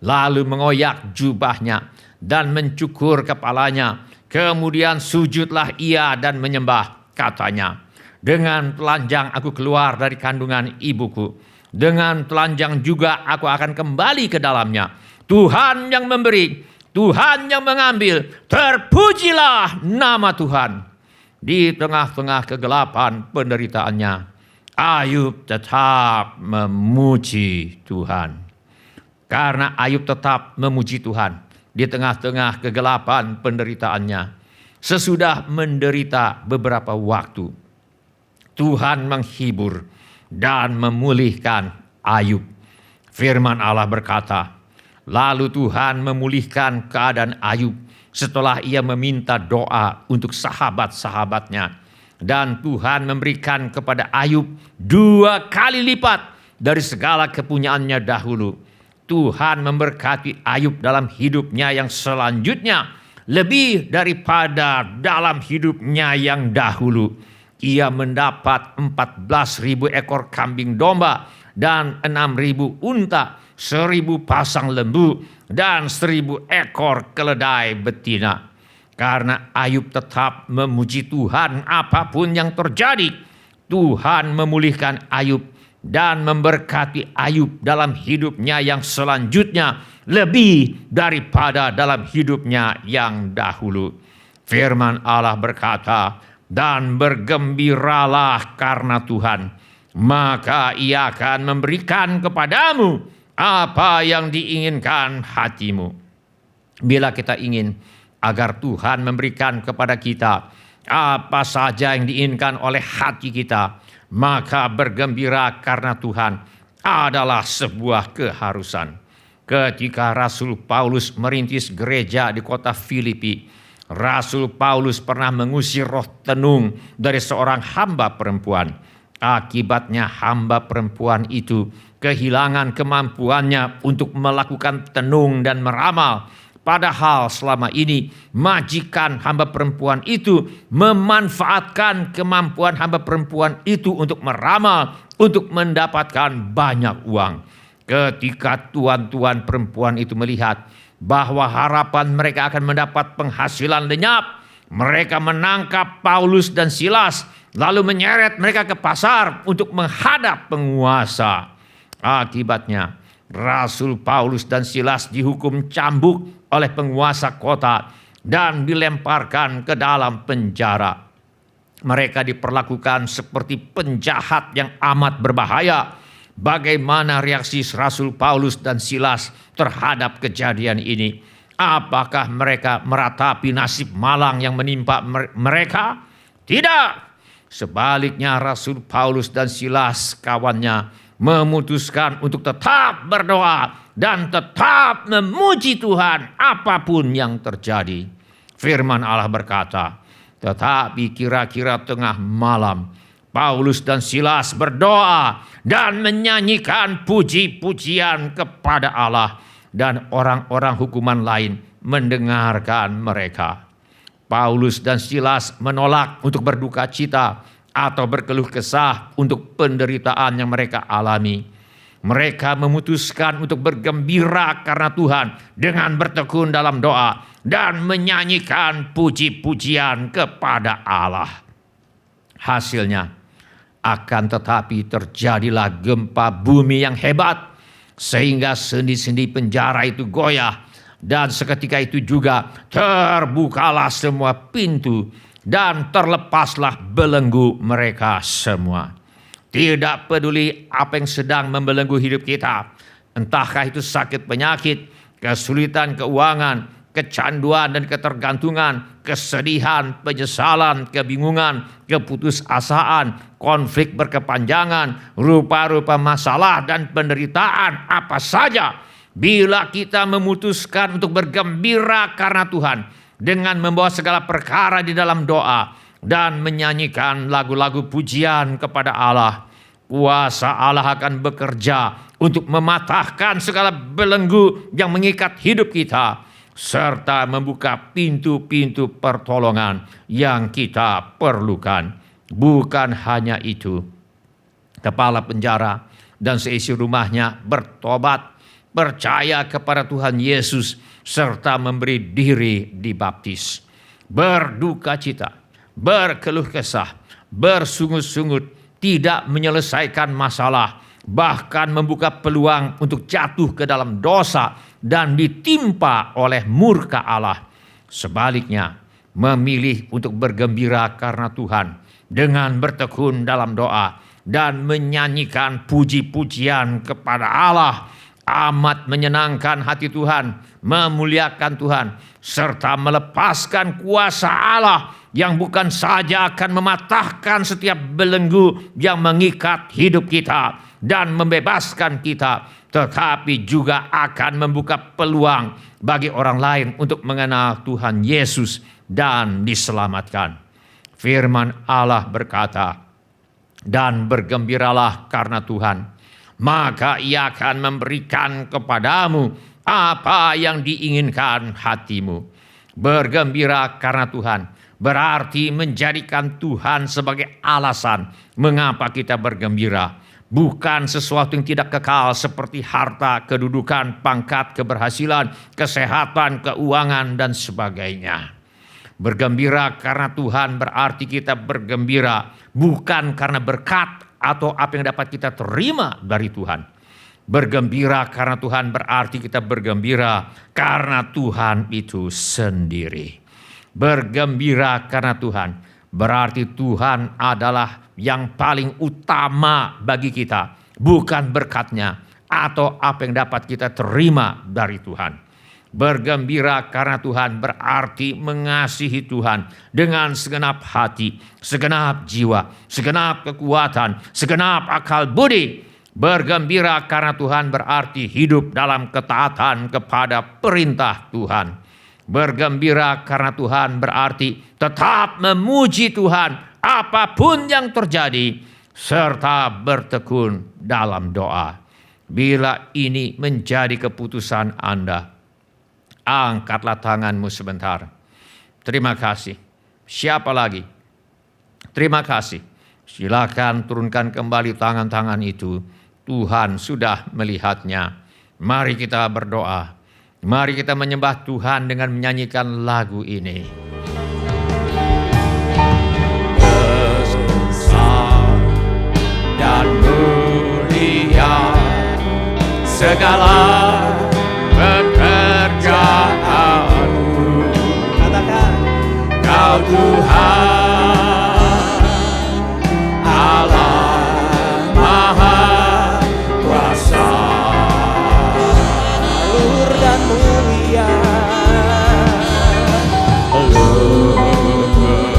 lalu mengoyak jubahnya dan mencukur kepalanya. Kemudian sujudlah ia dan menyembah. Katanya, dengan telanjang aku keluar dari kandungan ibuku. Dengan telanjang juga aku akan kembali ke dalamnya. Tuhan yang memberi, Tuhan yang mengambil. Terpujilah nama Tuhan. Di tengah-tengah kegelapan penderitaannya, Ayub tetap memuji Tuhan. Karena Ayub tetap memuji Tuhan di tengah-tengah kegelapan penderitaannya. Sesudah menderita beberapa waktu, Tuhan menghibur dan memulihkan Ayub. Firman Allah berkata, lalu Tuhan memulihkan keadaan Ayub setelah ia meminta doa untuk sahabat-sahabatnya. Dan Tuhan memberikan kepada Ayub 2 kali lipat dari segala kepunyaannya dahulu. Tuhan memberkati Ayub dalam hidupnya yang selanjutnya lebih daripada dalam hidupnya yang dahulu. Ia mendapat 14.000 ekor kambing domba dan 6.000 unta, 1.000 pasang lembu dan 1.000 ekor keledai betina. Karena Ayub tetap memuji Tuhan apapun yang terjadi, Tuhan memulihkan Ayub dan memberkati Ayub dalam hidupnya yang selanjutnya lebih daripada dalam hidupnya yang dahulu. Firman Allah berkata, dan bergembiralah karena Tuhan, maka ia akan memberikan kepadamu apa yang diinginkan hatimu. Bila kita ingin agar Tuhan memberikan kepada kita apa saja yang diinginkan oleh hati kita, maka bergembira karena Tuhan adalah sebuah keharusan. Ketika Rasul Paulus merintis gereja di kota Filipi, Rasul Paulus pernah mengusir roh tenung dari seorang hamba perempuan. Akibatnya hamba perempuan itu kehilangan kemampuannya untuk melakukan tenung dan meramal. Padahal selama ini majikan hamba perempuan itu memanfaatkan kemampuan hamba perempuan itu untuk meramal, untuk mendapatkan banyak uang. Ketika tuan-tuan perempuan itu melihat bahwa harapan mereka akan mendapat penghasilan lenyap, mereka menangkap Paulus dan Silas, lalu menyeret mereka ke pasar untuk menghadap penguasa. Akibatnya, Rasul Paulus dan Silas dihukum cambuk oleh penguasa kota dan dilemparkan ke dalam penjara. Mereka diperlakukan seperti penjahat yang amat berbahaya. Bagaimana reaksi Rasul Paulus dan Silas terhadap kejadian ini? Apakah mereka meratapi nasib malang yang menimpa mereka? Tidak. Sebaliknya Rasul Paulus dan Silas kawannya memutuskan untuk tetap berdoa dan tetap memuji Tuhan apapun yang terjadi. Firman Allah berkata, tetapi kira-kira tengah malam Paulus dan Silas berdoa dan menyanyikan puji-pujian kepada Allah, dan orang-orang hukuman lain mendengarkan mereka. Paulus dan Silas menolak untuk berduka cita atau berkeluh kesah untuk penderitaan yang mereka alami. Mereka memutuskan untuk bergembira karena Tuhan dengan bertekun dalam doa dan menyanyikan puji-pujian kepada Allah. Hasilnya, akan tetapi terjadilah gempa bumi yang hebat, sehingga sendi-sendi penjara itu goyah, dan seketika itu juga terbukalah semua pintu dan terlepaslah belenggu mereka semua. Tidak peduli apa yang sedang membelenggu hidup kita, entahkah itu sakit penyakit, kesulitan keuangan, kecanduan dan ketergantungan, kesedihan, penyesalan, kebingungan, keputusasaan, konflik berkepanjangan, rupa-rupa masalah dan penderitaan apa saja. Bila kita memutuskan untuk bergembira karena Tuhan dengan membawa segala perkara di dalam doa dan menyanyikan lagu-lagu pujian kepada Allah, kuasa Allah akan bekerja untuk mematahkan segala belenggu yang mengikat hidup kita, serta membuka pintu-pintu pertolongan yang kita perlukan. Bukan hanya itu, kepala penjara dan seisi rumahnya bertobat, percaya kepada Tuhan Yesus, serta memberi diri dibaptis. Berduka cita, berkeluh kesah, bersungut-sungut, tidak menyelesaikan masalah, bahkan membuka peluang untuk jatuh ke dalam dosa dan ditimpa oleh murka Allah. Sebaliknya, memilih untuk bergembira karena Tuhan dengan bertekun dalam doa dan menyanyikan puji-pujian kepada Allah amat menyenangkan hati Tuhan, memuliakan Tuhan, serta melepaskan kuasa Allah yang bukan saja akan mematahkan setiap belenggu yang mengikat hidup kita dan membebaskan kita, tetapi juga akan membuka peluang bagi orang lain untuk mengenal Tuhan Yesus dan diselamatkan. Firman Allah berkata, dan bergembiralah karena Tuhan, maka Ia akan memberikan kepadamu apa yang diinginkan hatimu. Bergembira karena Tuhan berarti menjadikan Tuhan sebagai alasan mengapa kita bergembira, bukan sesuatu yang tidak kekal seperti harta, kedudukan, pangkat, keberhasilan, kesehatan, keuangan, dan sebagainya. Bergembira karena Tuhan berarti kita bergembira bukan karena berkat atau apa yang dapat kita terima dari Tuhan. Bergembira karena Tuhan berarti kita bergembira karena Tuhan itu sendiri. Bergembira karena Tuhan berarti Tuhan adalah yang paling utama bagi kita, bukan berkatnya atau apa yang dapat kita terima dari Tuhan. Bergembira karena Tuhan berarti mengasihi Tuhan dengan segenap hati, segenap jiwa, segenap kekuatan, segenap akal budi. Bergembira karena Tuhan berarti hidup dalam ketaatan kepada perintah Tuhan. Bergembira karena Tuhan berarti tetap memuji Tuhan apapun yang terjadi, serta bertekun dalam doa. Bila ini menjadi keputusan Anda, angkatlah tanganmu sebentar. Terima kasih. Siapa lagi? Terima kasih. Silakan turunkan kembali tangan-tangan itu. Tuhan sudah melihatnya. Mari kita berdoa. Mari kita menyembah Tuhan dengan menyanyikan lagu ini. Besar dan mulia segala pekerjaanmu.
Katakan,
Kau Tuhan Allah Maha Kuasa,
luhur dan mulia.
luhur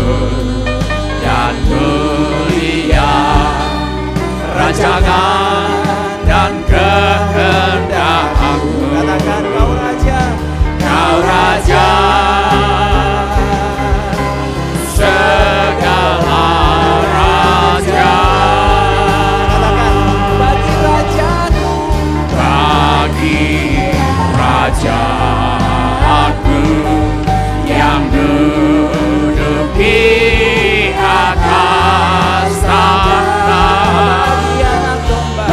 dan mulia, rancangan dan kehendak-Mu.
Katakan, Kau Raja,
Kau Raja segala raja.
katakan, bagi Rajaku,
Bagi Raja-Ku yang duduk di atas tahta,
bagi anak domba,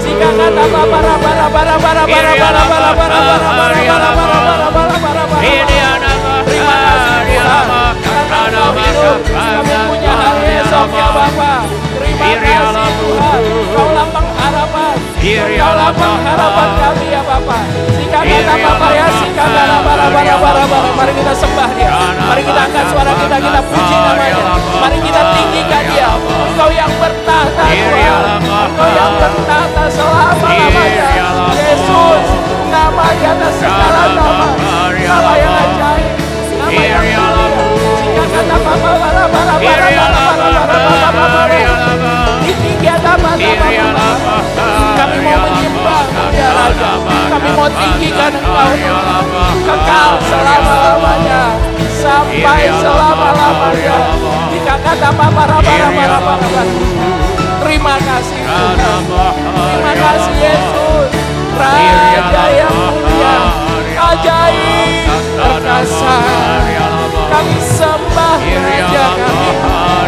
Sika kata bara bara bara bara bara bara bara bara bara bara bara. Terima kasih Tuhan, karena Engkau hidup, kami punya hari esok ya Bapa. Terima kasih Tuhan, Kaulah pengharapan, Kaulah pengharapan kami ya Bapa. Sika kata Bapa ya, sika kata bara bara bara bara. Mari kita sembah Dia, mari kita angkat suara kita, kita puji namanya, mari kita tinggikan Dia. Engkau yang bertahta Tuhan, Engkau yang bertahta selama-lamanya. Yesus, nama di atas segala nama, nama yang ajaib, nama yang mulia. Jika kata Bapa bara bara bara bara bara, tinggi atas Bapa. Kami mau menyembah ya Raja, kami mau tinggikan Engkau kekal selama-lamanya, sampai selama-lamanya. Jika kata Bapa bara bara bara. Terima kasih Tuhan, terima kasih Yesus, Raja yang mulia, ajaib, perkasa. Kami sembah Raja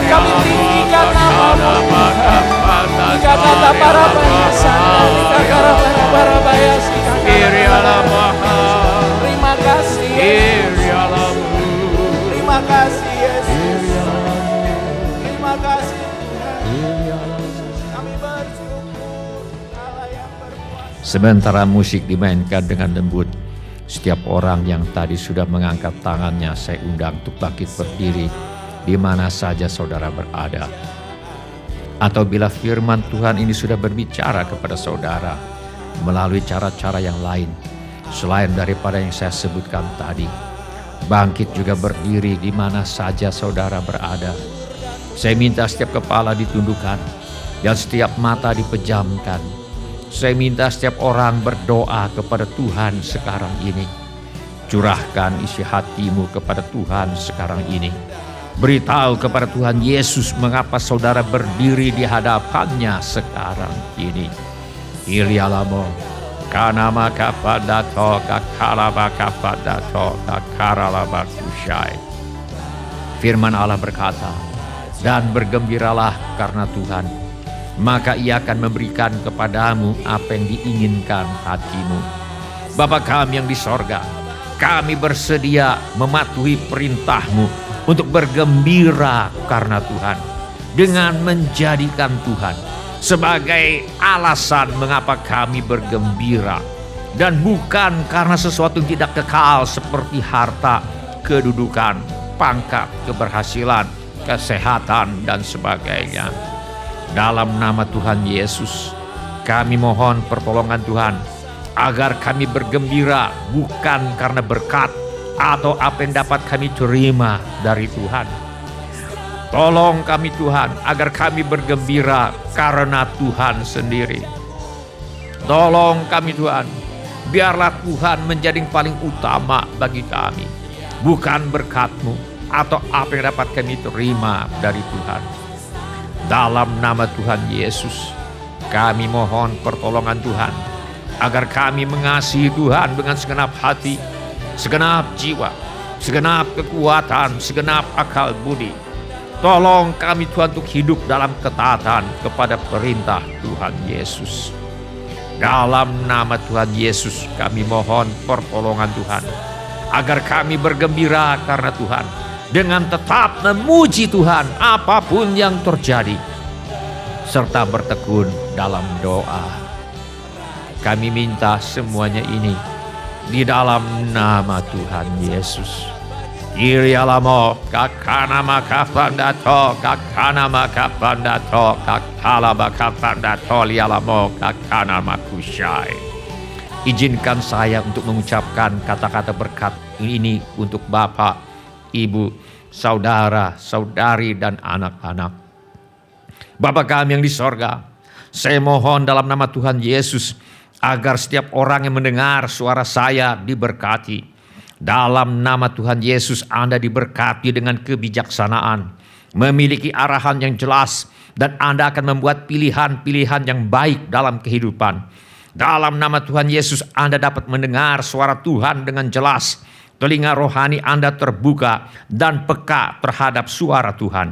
kami tinggikan nama-Mu. Jika kata para bahasa, jika kata para bahasa, terima kasih Yesus, terima kasih Yesus, terima kasih Tuhan. Kami bersyukur Allah yang berkuasa.
Sementara musik dimainkan dengan lembut, setiap orang yang tadi sudah mengangkat tangannya saya undang untuk bangkit berdiri di mana saja saudara berada. Atau bila firman Tuhan ini sudah berbicara kepada saudara melalui cara-cara yang lain selain daripada yang saya sebutkan tadi, bangkit juga berdiri di mana saja saudara berada. Saya minta setiap kepala ditundukkan dan setiap mata dipejamkan. Saya minta setiap orang berdoa kepada Tuhan sekarang ini. Curahkan isi hatimu kepada Tuhan sekarang ini. Beritahu kepada Tuhan Yesus mengapa saudara berdiri di hadapannya sekarang ini. Ilialamo, kanama kapadato, kakalaba kapadato, kakaralaba kusyai. Firman Allah berkata, dan bergembiralah karena Tuhan, maka Ia akan memberikan kepadamu apa yang diinginkan hatimu. Bapa kami yang di sorga, kami bersedia mematuhi perintah-Mu untuk bergembira karena Tuhan, dengan menjadikan Tuhan sebagai alasan mengapa kami bergembira, dan bukan karena sesuatu yang tidak kekal seperti harta, kedudukan, pangkat, keberhasilan, kesehatan, dan sebagainya. Dalam nama Tuhan Yesus, kami mohon pertolongan Tuhan agar kami bergembira bukan karena berkat atau apa yang dapat kami terima dari Tuhan. Tolong kami Tuhan agar kami bergembira karena Tuhan sendiri. Tolong kami Tuhan, biarlah Tuhan menjadi yang paling utama bagi kami, bukan berkat-Mu atau apa yang dapat kami terima dari Tuhan. Dalam nama Tuhan Yesus, kami mohon pertolongan Tuhan agar kami mengasihi Tuhan dengan segenap hati, segenap jiwa, segenap kekuatan, segenap akal budi. Tolong kami Tuhan untuk hidup dalam ketaatan kepada perintah Tuhan Yesus. Dalam nama Tuhan Yesus kami mohon pertolongan Tuhan agar kami bergembira karena Tuhan, dengan tetap memuji Tuhan apapun yang terjadi, serta bertekun dalam doa. Kami minta semuanya ini di dalam nama Tuhan Yesus. Irialamo kakanama kapandato, kakanama kapandato, kakalaba kapandato, lialamo kakanama kusyai. Izinkan saya untuk mengucapkan kata-kata berkat ini untuk Bapak, Ibu, saudara, saudari, dan anak-anak. Bapa kami yang di sorga, saya mohon dalam nama Tuhan Yesus agar setiap orang yang mendengar suara saya diberkati. Dalam nama Tuhan Yesus Anda diberkati dengan kebijaksanaan, memiliki arahan yang jelas, dan Anda akan membuat pilihan-pilihan yang baik dalam kehidupan. Dalam nama Tuhan Yesus Anda dapat mendengar suara Tuhan dengan jelas. Telinga rohani Anda terbuka dan peka terhadap suara Tuhan.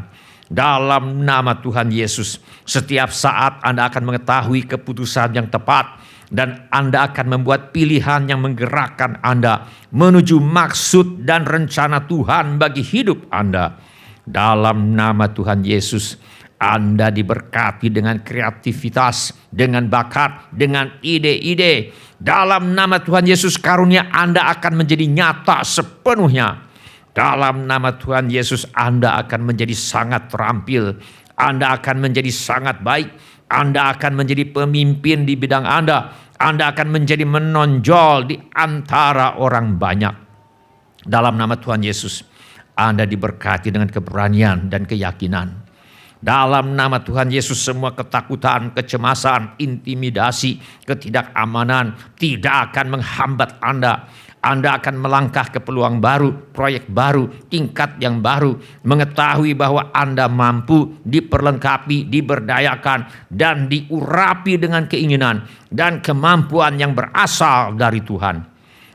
Dalam nama Tuhan Yesus, setiap saat Anda akan mengetahui keputusan yang tepat dan Anda akan membuat pilihan yang menggerakkan Anda menuju maksud dan rencana Tuhan bagi hidup Anda. Dalam nama Tuhan Yesus, Anda diberkati dengan kreativitas, dengan bakat, dengan ide-ide. Dalam nama Tuhan Yesus, karunia Anda akan menjadi nyata sepenuhnya. Dalam nama Tuhan Yesus, Anda akan menjadi sangat terampil. Anda akan menjadi sangat baik. Anda akan menjadi pemimpin di bidang Anda. Anda akan menjadi menonjol di antara orang banyak. Dalam nama Tuhan Yesus, Anda diberkati dengan keberanian dan keyakinan. Dalam nama Tuhan Yesus, semua ketakutan, kecemasan, intimidasi, ketidakamanan tidak akan menghambat Anda. Anda akan melangkah ke peluang baru, proyek baru, tingkat yang baru, mengetahui bahwa Anda mampu, diperlengkapi, diberdayakan, dan diurapi dengan keinginan dan kemampuan yang berasal dari Tuhan.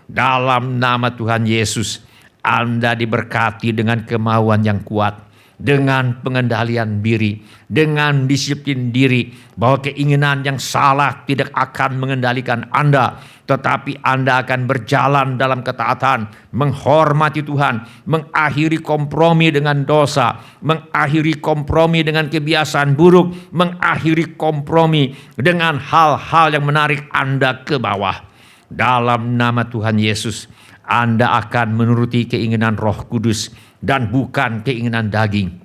Dalam nama Tuhan Yesus, Anda diberkati dengan kemauan yang kuat, dengan pengendalian diri, dengan disiplin diri, bahwa keinginan yang salah tidak akan mengendalikan Anda, tetapi Anda akan berjalan dalam ketaatan, menghormati Tuhan, mengakhiri kompromi dengan dosa, mengakhiri kompromi dengan kebiasaan buruk, mengakhiri kompromi dengan hal-hal yang menarik Anda ke bawah. Dalam nama Tuhan Yesus, Anda akan menuruti keinginan Roh Kudus dan bukan keinginan daging.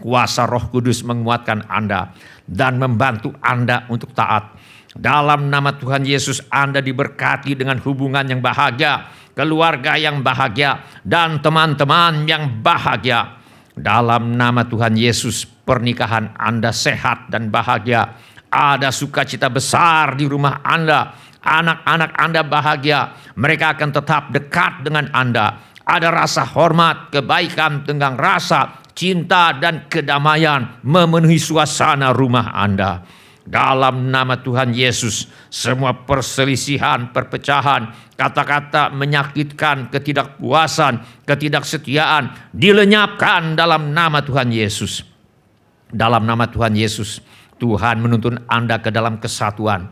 Kuasa Roh Kudus menguatkan Anda dan membantu Anda untuk taat. Dalam nama Tuhan Yesus, Anda diberkati dengan hubungan yang bahagia, keluarga yang bahagia, dan teman-teman yang bahagia. Dalam nama Tuhan Yesus, pernikahan Anda sehat dan bahagia. Ada sukacita besar di rumah Anda. Anak-anak Anda bahagia. Mereka akan tetap dekat dengan Anda. Ada rasa hormat, kebaikan, tenggang rasa, cinta, dan kedamaian memenuhi suasana rumah Anda. Dalam nama Tuhan Yesus, semua perselisihan, perpecahan, kata-kata menyakitkan, ketidakpuasan, ketidaksetiaan dilenyapkan dalam nama Tuhan Yesus. Dalam nama Tuhan Yesus, Tuhan menuntun Anda ke dalam kesatuan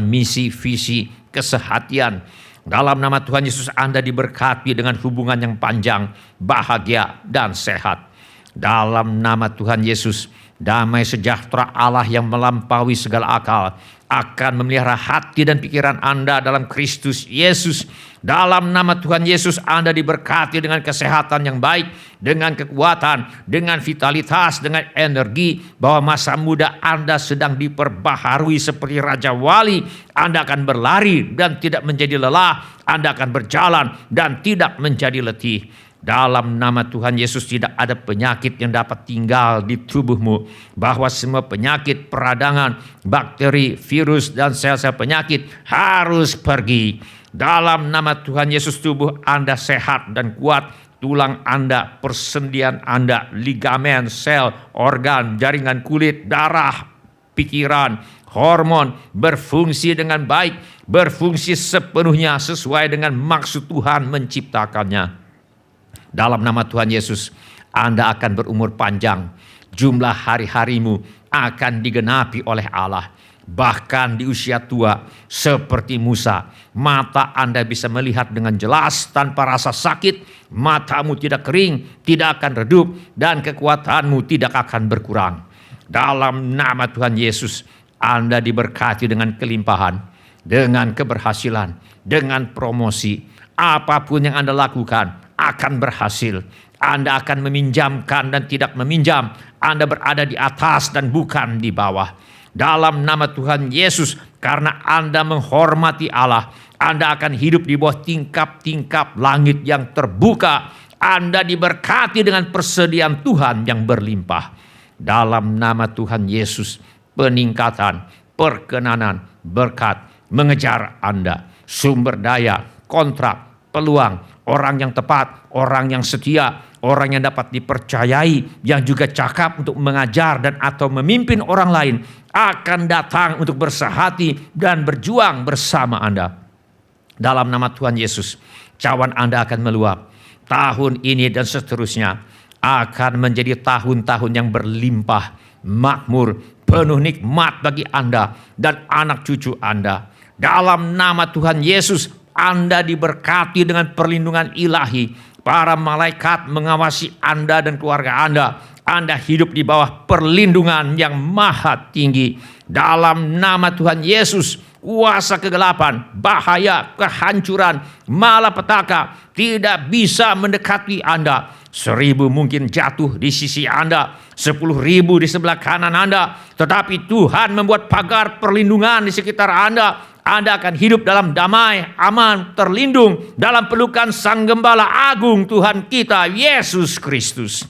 misi, visi, kesehatian. Dalam nama Tuhan Yesus, Anda diberkati dengan hubungan yang panjang, bahagia, dan sehat. Dalam nama Tuhan Yesus, damai sejahtera Allah yang melampaui segala akal akan memelihara hati dan pikiran Anda dalam Kristus Yesus. Dalam nama Tuhan Yesus, Anda diberkati dengan kesehatan yang baik, dengan kekuatan, dengan vitalitas, dengan energi, bahwa masa muda Anda sedang diperbaharui seperti Raja Wali. Anda akan berlari dan tidak menjadi lelah. Anda akan berjalan dan tidak menjadi letih. Dalam nama Tuhan Yesus, tidak ada penyakit yang dapat tinggal di tubuhmu. Bahwa semua penyakit, peradangan, bakteri, virus, dan sel-sel penyakit harus pergi. Dalam nama Tuhan Yesus, tubuh Anda sehat dan kuat. Tulang Anda, persendian Anda, ligamen, sel, organ, jaringan kulit, darah, pikiran, hormon berfungsi dengan baik, berfungsi sepenuhnya sesuai dengan maksud Tuhan menciptakannya. Dalam nama Tuhan Yesus, Anda akan berumur panjang. Jumlah hari-harimu akan digenapi oleh Allah. Bahkan di usia tua seperti Musa, mata Anda bisa melihat dengan jelas tanpa rasa sakit. Matamu tidak kering, tidak akan redup, dan kekuatanmu tidak akan berkurang. Dalam nama Tuhan Yesus, Anda diberkati dengan kelimpahan, dengan keberhasilan, dengan promosi. Apapun yang Anda lakukan akan berhasil. Anda akan meminjamkan dan tidak meminjam. Anda berada di atas dan bukan di bawah. Dalam nama Tuhan Yesus, karena Anda menghormati Allah, Anda akan hidup di bawah tingkap-tingkap langit yang terbuka. Anda diberkati dengan persediaan Tuhan yang berlimpah. Dalam nama Tuhan Yesus, peningkatan, perkenanan, berkat mengejar Anda. Sumber daya, kontrak, peluang, orang yang tepat, orang yang setia, orang yang dapat dipercayai, yang juga cakap untuk mengajar dan atau memimpin orang lain, akan datang untuk bersahati dan berjuang bersama Anda. Dalam nama Tuhan Yesus, cawan Anda akan meluap. Tahun ini dan seterusnya, akan menjadi tahun-tahun yang berlimpah, makmur, penuh nikmat bagi Anda dan anak cucu Anda. Dalam nama Tuhan Yesus, Anda diberkati dengan perlindungan ilahi. Para malaikat mengawasi Anda dan keluarga Anda. Anda hidup di bawah perlindungan yang maha tinggi. Dalam nama Tuhan Yesus, kuasa kegelapan, bahaya, kehancuran, malapetaka tidak bisa mendekati Anda. 1000 mungkin jatuh di sisi Anda, 10.000 di sebelah kanan Anda, tetapi Tuhan membuat pagar perlindungan di sekitar Anda. Anda akan hidup dalam damai, aman, terlindung dalam pelukan Sang Gembala Agung Tuhan kita, Yesus Kristus.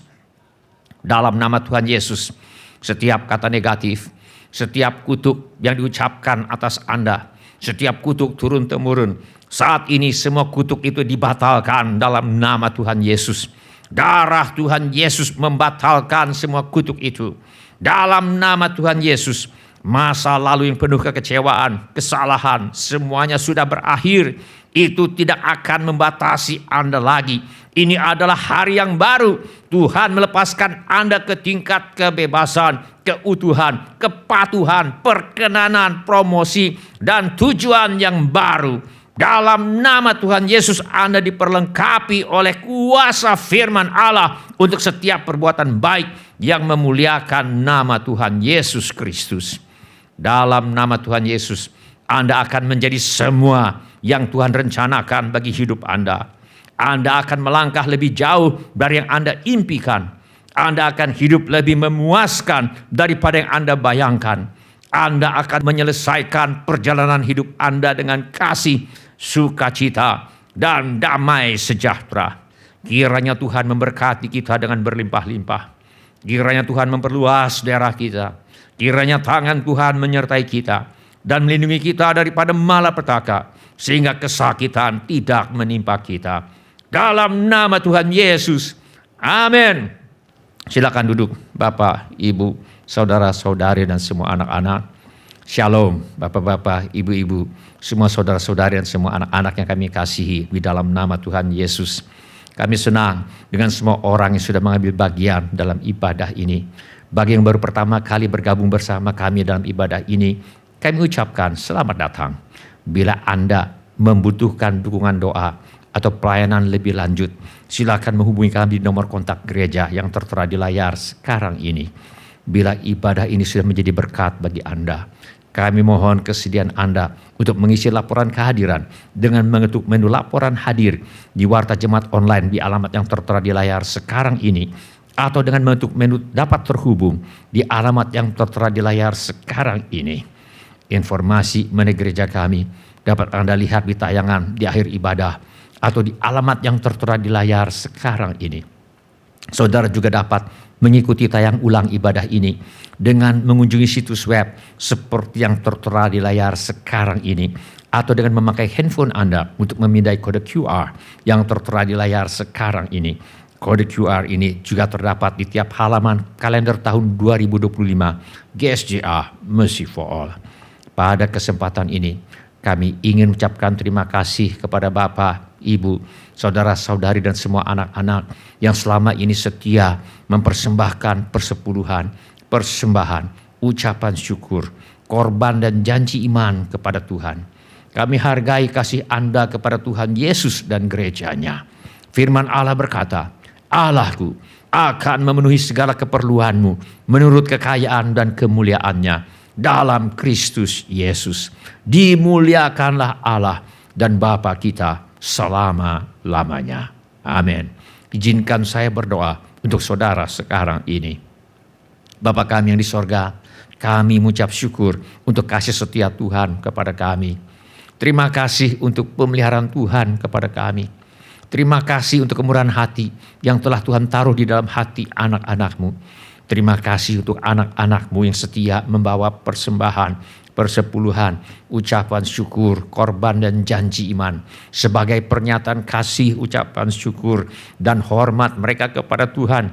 Dalam nama Tuhan Yesus, setiap kata negatif, setiap kutuk yang diucapkan atas Anda, setiap kutuk turun-temurun, saat ini semua kutuk itu dibatalkan dalam nama Tuhan Yesus. Darah Tuhan Yesus membatalkan semua kutuk itu. Dalam nama Tuhan Yesus, masa lalu yang penuh kekecewaan, kesalahan, semuanya sudah berakhir. Itu tidak akan membatasi Anda lagi. Ini adalah hari yang baru. Tuhan melepaskan Anda ke tingkat kebebasan, keutuhan, kepatuhan, perkenanan, promosi, dan tujuan yang baru. Dalam nama Tuhan Yesus, Anda diperlengkapi oleh kuasa firman Allah untuk setiap perbuatan baik yang memuliakan nama Tuhan Yesus Kristus. Dalam nama Tuhan Yesus, Anda akan menjadi semua yang Tuhan rencanakan bagi hidup Anda. Anda akan melangkah lebih jauh dari yang Anda impikan. Anda akan hidup lebih memuaskan daripada yang Anda bayangkan. Anda akan menyelesaikan perjalanan hidup Anda dengan kasih, sukacita, dan damai sejahtera. Kiranya Tuhan memberkati kita dengan berlimpah-limpah. Kiranya Tuhan memperluas daerah kita. Kiranya tangan Tuhan menyertai kita dan melindungi kita daripada malapetaka, sehingga kesakitan tidak menimpa kita. Dalam nama Tuhan Yesus, amin. Silakan duduk Bapak, Ibu, saudara-saudari dan semua anak-anak. Shalom Bapak-bapak, Ibu-ibu, semua saudara-saudari dan semua anak-anak yang kami kasihi di dalam nama Tuhan Yesus. Kami senang dengan semua orang yang sudah mengambil bagian dalam ibadah ini. Bagi yang baru pertama kali bergabung bersama kami dalam ibadah ini, kami ucapkan selamat datang. Bila Anda membutuhkan dukungan doa atau pelayanan lebih lanjut, silakan menghubungi kami di nomor kontak gereja yang tertera di layar sekarang ini. Bila ibadah ini sudah menjadi berkat bagi Anda, kami mohon kesediaan Anda untuk mengisi laporan kehadiran dengan mengetuk menu laporan hadir di Warta Jemaat Online di alamat yang tertera di layar sekarang ini, atau dengan mengetuk menu dapat terhubung di alamat yang tertera di layar sekarang ini. Informasi mengenai gereja kami dapat Anda lihat di tayangan di akhir ibadah atau di alamat yang tertera di layar sekarang ini. Saudara juga dapat mengikuti tayang ulang ibadah ini dengan mengunjungi situs web seperti yang tertera di layar sekarang ini, atau dengan memakai handphone Anda untuk memindai kode QR yang tertera di layar sekarang ini. Kode QR ini juga terdapat di tiap halaman kalender tahun 2025 GSJA Mercy for All. Pada kesempatan ini, kami ingin mengucapkan terima kasih kepada Bapak, Ibu, saudara-saudari dan semua anak-anak yang selama ini setia mempersembahkan persepuluhan, persembahan, ucapan syukur, korban dan janji iman kepada Tuhan. Kami hargai kasih Anda kepada Tuhan Yesus dan gerejanya. Firman Allah berkata, Allahku akan memenuhi segala keperluanmu menurut kekayaan dan kemuliaannya dalam Kristus Yesus. Dimuliakanlah Allah dan Bapa kita selama-lamanya. Amin. Izinkan saya berdoa untuk saudara sekarang ini. Bapa kami yang di sorga, kami mengucap syukur untuk kasih setia Tuhan kepada kami. Terima kasih untuk pemeliharaan Tuhan kepada kami. Terima kasih untuk kemurahan hati yang telah Tuhan taruh di dalam hati anak-anak-Mu. Terima kasih untuk anak-anak-Mu yang setia membawa persembahan, persepuluhan, ucapan syukur, korban dan janji iman sebagai pernyataan kasih, ucapan syukur dan hormat mereka kepada Tuhan.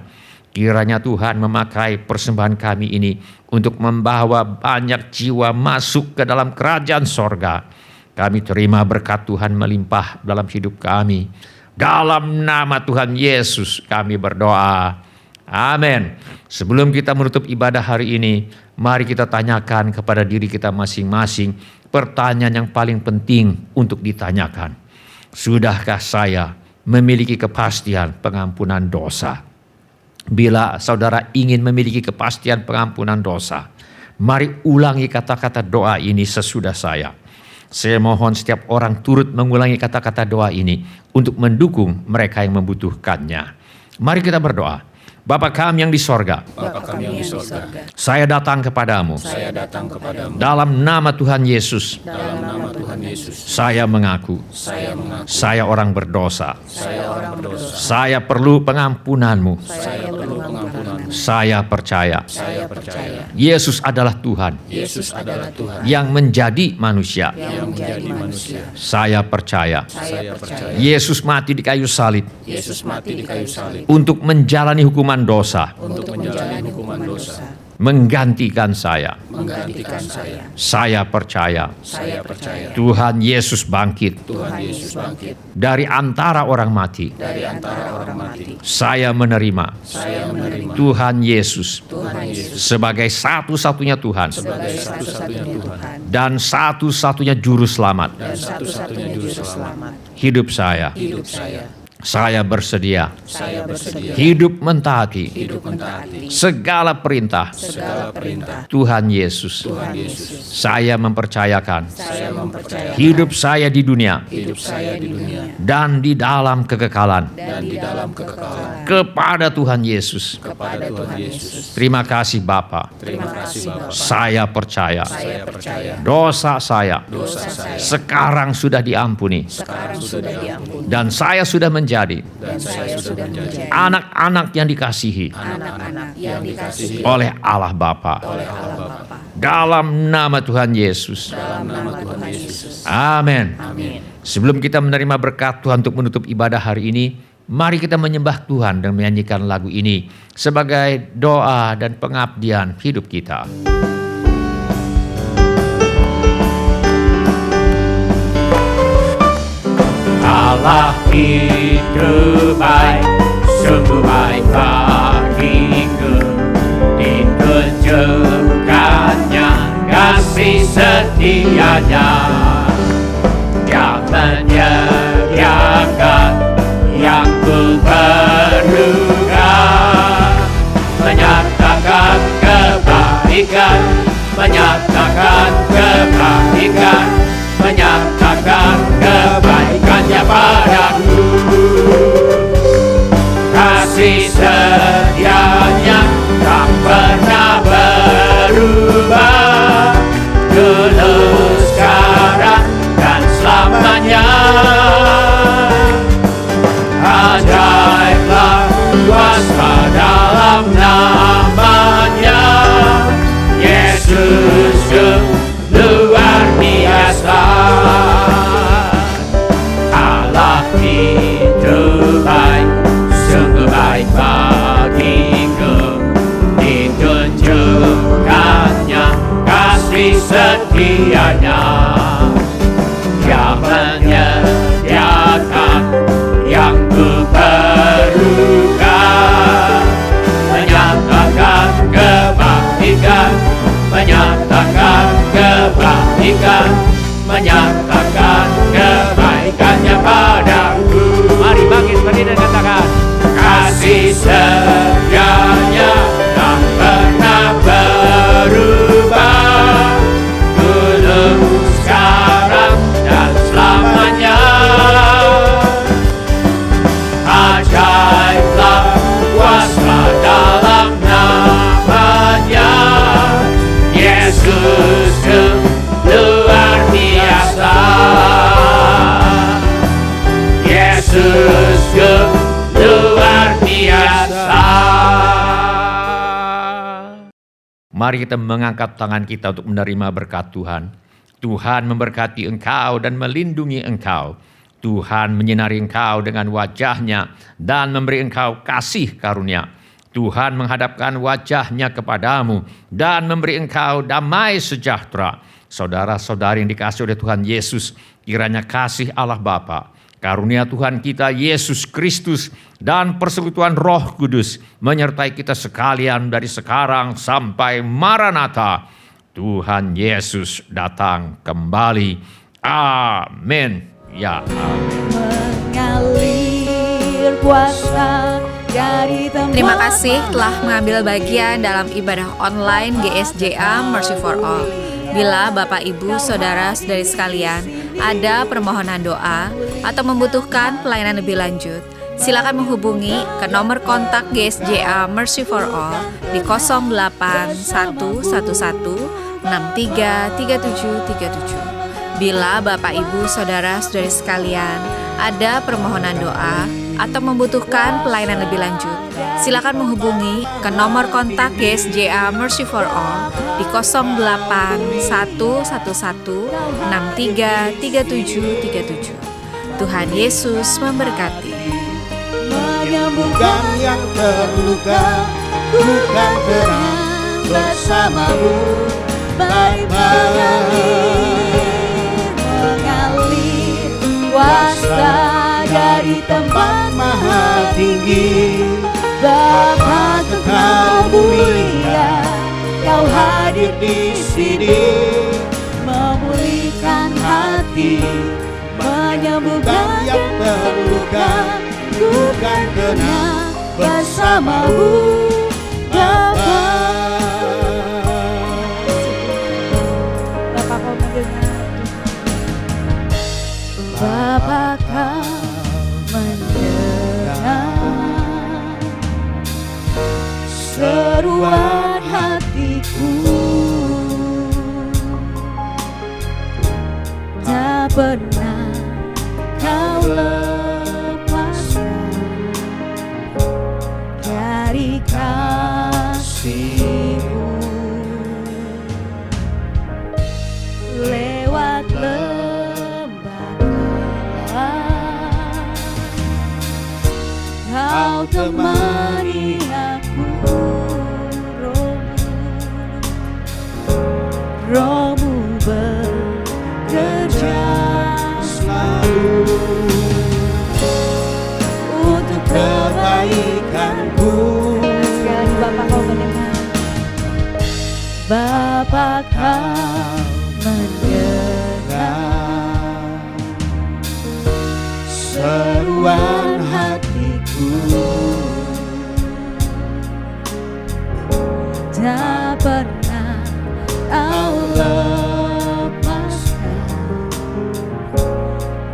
Kiranya Tuhan memakai persembahan kami ini untuk membawa banyak jiwa masuk ke dalam kerajaan sorga. Kami terima berkat Tuhan melimpah dalam hidup kami. Dalam nama Tuhan Yesus kami berdoa. Amin. Sebelum kita menutup ibadah hari ini, mari kita tanyakan kepada diri kita masing-masing pertanyaan yang paling penting untuk ditanyakan. Sudahkah saya memiliki kepastian pengampunan dosa? Bila saudara ingin memiliki kepastian pengampunan dosa, mari ulangi kata-kata doa ini sesudah saya. Saya mohon setiap orang turut mengulangi kata-kata doa ini untuk mendukung mereka yang membutuhkannya. Mari kita berdoa. Bapa kami yang di sorga, saya datang kepadamu. Dalam nama Tuhan Yesus, saya mengaku, saya orang berdosa. Saya perlu pengampunanmu. Saya percaya, Yesus adalah Tuhan, yang menjadi manusia. Saya percaya, Yesus mati di kayu salib, untuk menjalani hukuman dosa, menggantikan saya. Saya percaya, Tuhan Yesus bangkit, dari antara orang mati. Saya menerima Tuhan Yesus sebagai satu-satunya Tuhan dan satu-satunya juru selamat hidup saya. Saya bersedia hidup mentaati segala perintah Tuhan Yesus. Saya mempercayakan hidup saya di dunia dan di dalam kekekalan kepada Tuhan Yesus. Terima kasih Bapa. Saya percaya dosa saya sekarang sudah diampuni dan saya sudah menjadi anak-anak yang dikasihi oleh Allah Bapa. Dalam nama Tuhan Yesus. Amin. Sebelum kita menerima berkat Tuhan untuk menutup ibadah hari ini, mari kita menyembah Tuhan dan menyanyikan lagu ini sebagai doa dan pengabdian hidup kita.
Allah itu baik, sungguh baik bagiku. Ditunjukkannya kasih setianya, Dia menyediakan yang ku perlukan, menyatakan kebaikan, menyatakan kebaikan, menyatakan kebaikannya padaku. Kasih setianya tak pernah berubah, dulu, sekarang, dan selamanya. Ajaiblah kuasa dalam namanya, Yesus luar biasa. Allah itu baik, sungguh baik bagiku. Ditunjukkannya kasih setianya, Dia menyediakan yang ku perlukan, menyatakan kebaikan, menyatakan kebaikan, menyatakan kebaikannya padaku. Mari bangkit berdiri dan katakan, kasih setianya tak pernah berubah, dulu, sekarang, dan selamanya. Ajaiblah kuasa dalam namanya, Yesus luar biasa. Yesus luar biasa.
Mari kita mengangkat tangan kita untuk menerima berkat Tuhan. Tuhan memberkati engkau dan melindungi engkau. Tuhan menyinari engkau dengan wajah-Nya dan memberi engkau kasih karunia. Tuhan menghadapkan wajah-Nya kepadamu dan memberi engkau damai sejahtera. Saudara-saudari yang dikasihi oleh Tuhan Yesus, kiranya kasih Allah Bapa, Karunia Tuhan kita Yesus Kristus dan persekutuan Roh Kudus menyertai kita sekalian dari sekarang sampai Maranatha. Tuhan Yesus datang kembali. Amin. Ya, amin.
Mengalir kuasa dari tempat.
Terima kasih telah mengambil bagian dalam ibadah online GSJA Mercy for All. Bila Bapak, Ibu, Saudara-saudari sekalian ada permohonan doa atau membutuhkan pelayanan lebih lanjut, silakan menghubungi ke nomor kontak GSJA Mercy for All di 08111633737. Bila Bapak, Ibu, Saudara-saudari sekalian ada permohonan doa atau membutuhkan pelayanan lebih lanjut, silakan menghubungi ke nomor kontak GSJA Mercy for All di 08111633737. Tuhan Yesus memberkati.
Menyembuhkan yang terluka, bukan tenang bersamamu.
Mengalir kuasa dari tempat
maha tinggi,
Bapa kekal mulia, Kau hadir
di sini,
memulihkan hati, menyembuhkan
yang terluka,
bukan tenang bersamamu, Bapa. Bapa, Kau mendengar, Bapa, Kau mendengar seruan hatiku, tak pernah Kau lepaskan dari kasih-Mu. Lewat lembah gelap, Kau temani aku, Roh-Mu bekerja
selalu
untuk
kebaikanku.
sekali Bapa, Kau mendengar, Bapa, Kau mendengar
Seruan hatiku,
tak pernah Kau lepaskan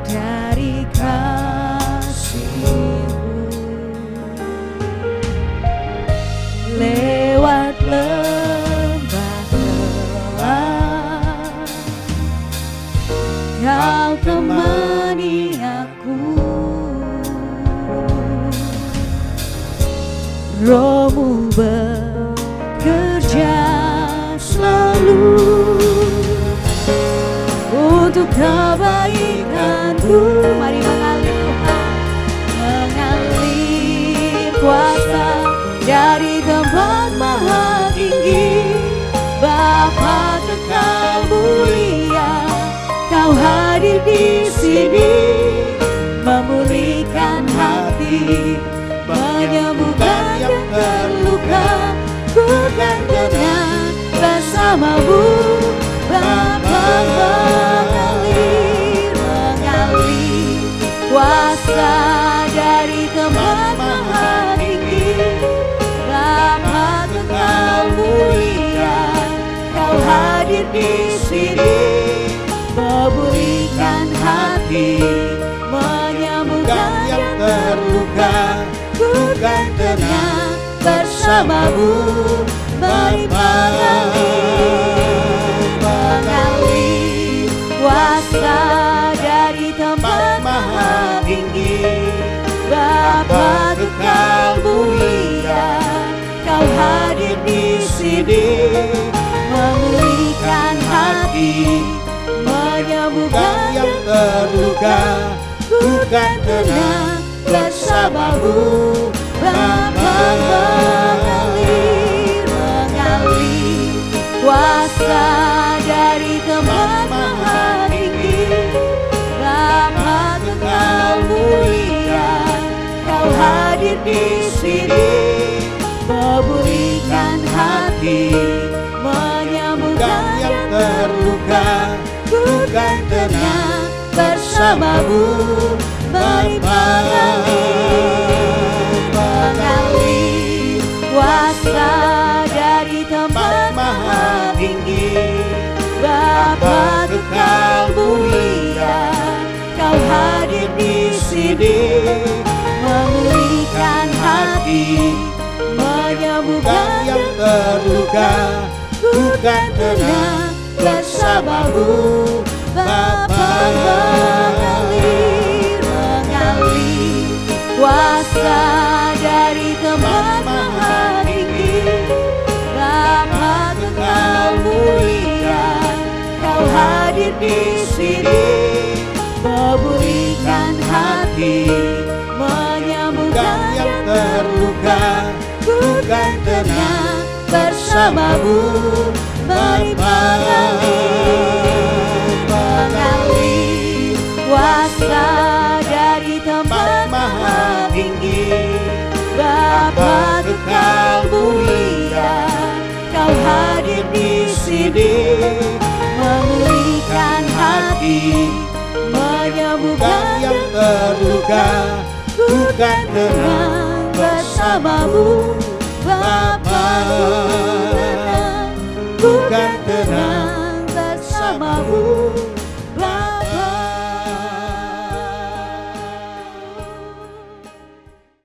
dari kasih-Mu. Lewat lembah gelap, Kau temani aku, Roh-Mu bekerja selalu untuk kebaikanku. Mari mengalir Tuhan, mengalir kuasa dari tempat maha tinggi. Bapa kekal mulia, Kau hadir di sini, memulihkan hati, menyembuhkan yang terluka, bukan tenang bersamamu. Bapa mengalir kuasa dari tempat maha tinggi. Bapa kekal mulia, Kau hadir di sini, memulihkan hati, menyembuhkan yang terluka, bukan tenang bersamamu. Bapa mengalir kuasa dari tempat maha tinggi. Bapa kekal mulia, Kau hadir di sini, memulihkan hati, menyembuhkan yang terluka, bukan tenang bersamamu. Bapa mengalir kuasa dari tempat maha tinggi. Bapa kekal di sini, memulihkan hati, menyembuhkan yang terluka, ku kan tenang bersamamu, mengalir kuasa dari tempat maha tinggi. Bapa kekal mulia, Kau hadir di sini, memulihkan hati, menyembuhkan yang terluka, ku kan tenang bersamamu. Bapa mengalir kuasa dari tempat maha tinggi. Bapa kekal mulia, Kau hadir di sini, memulihkan hati, menyembuhkan yang terluka, ku kan tenang bersamamu. Bapa mengalir kuasa dari tempat maha tinggi. Bapa kekal mulia, Kau hadir di sini, memulihkan hati, menyembuhkan yang terluka, ku kan tenang bersamamu. Bapa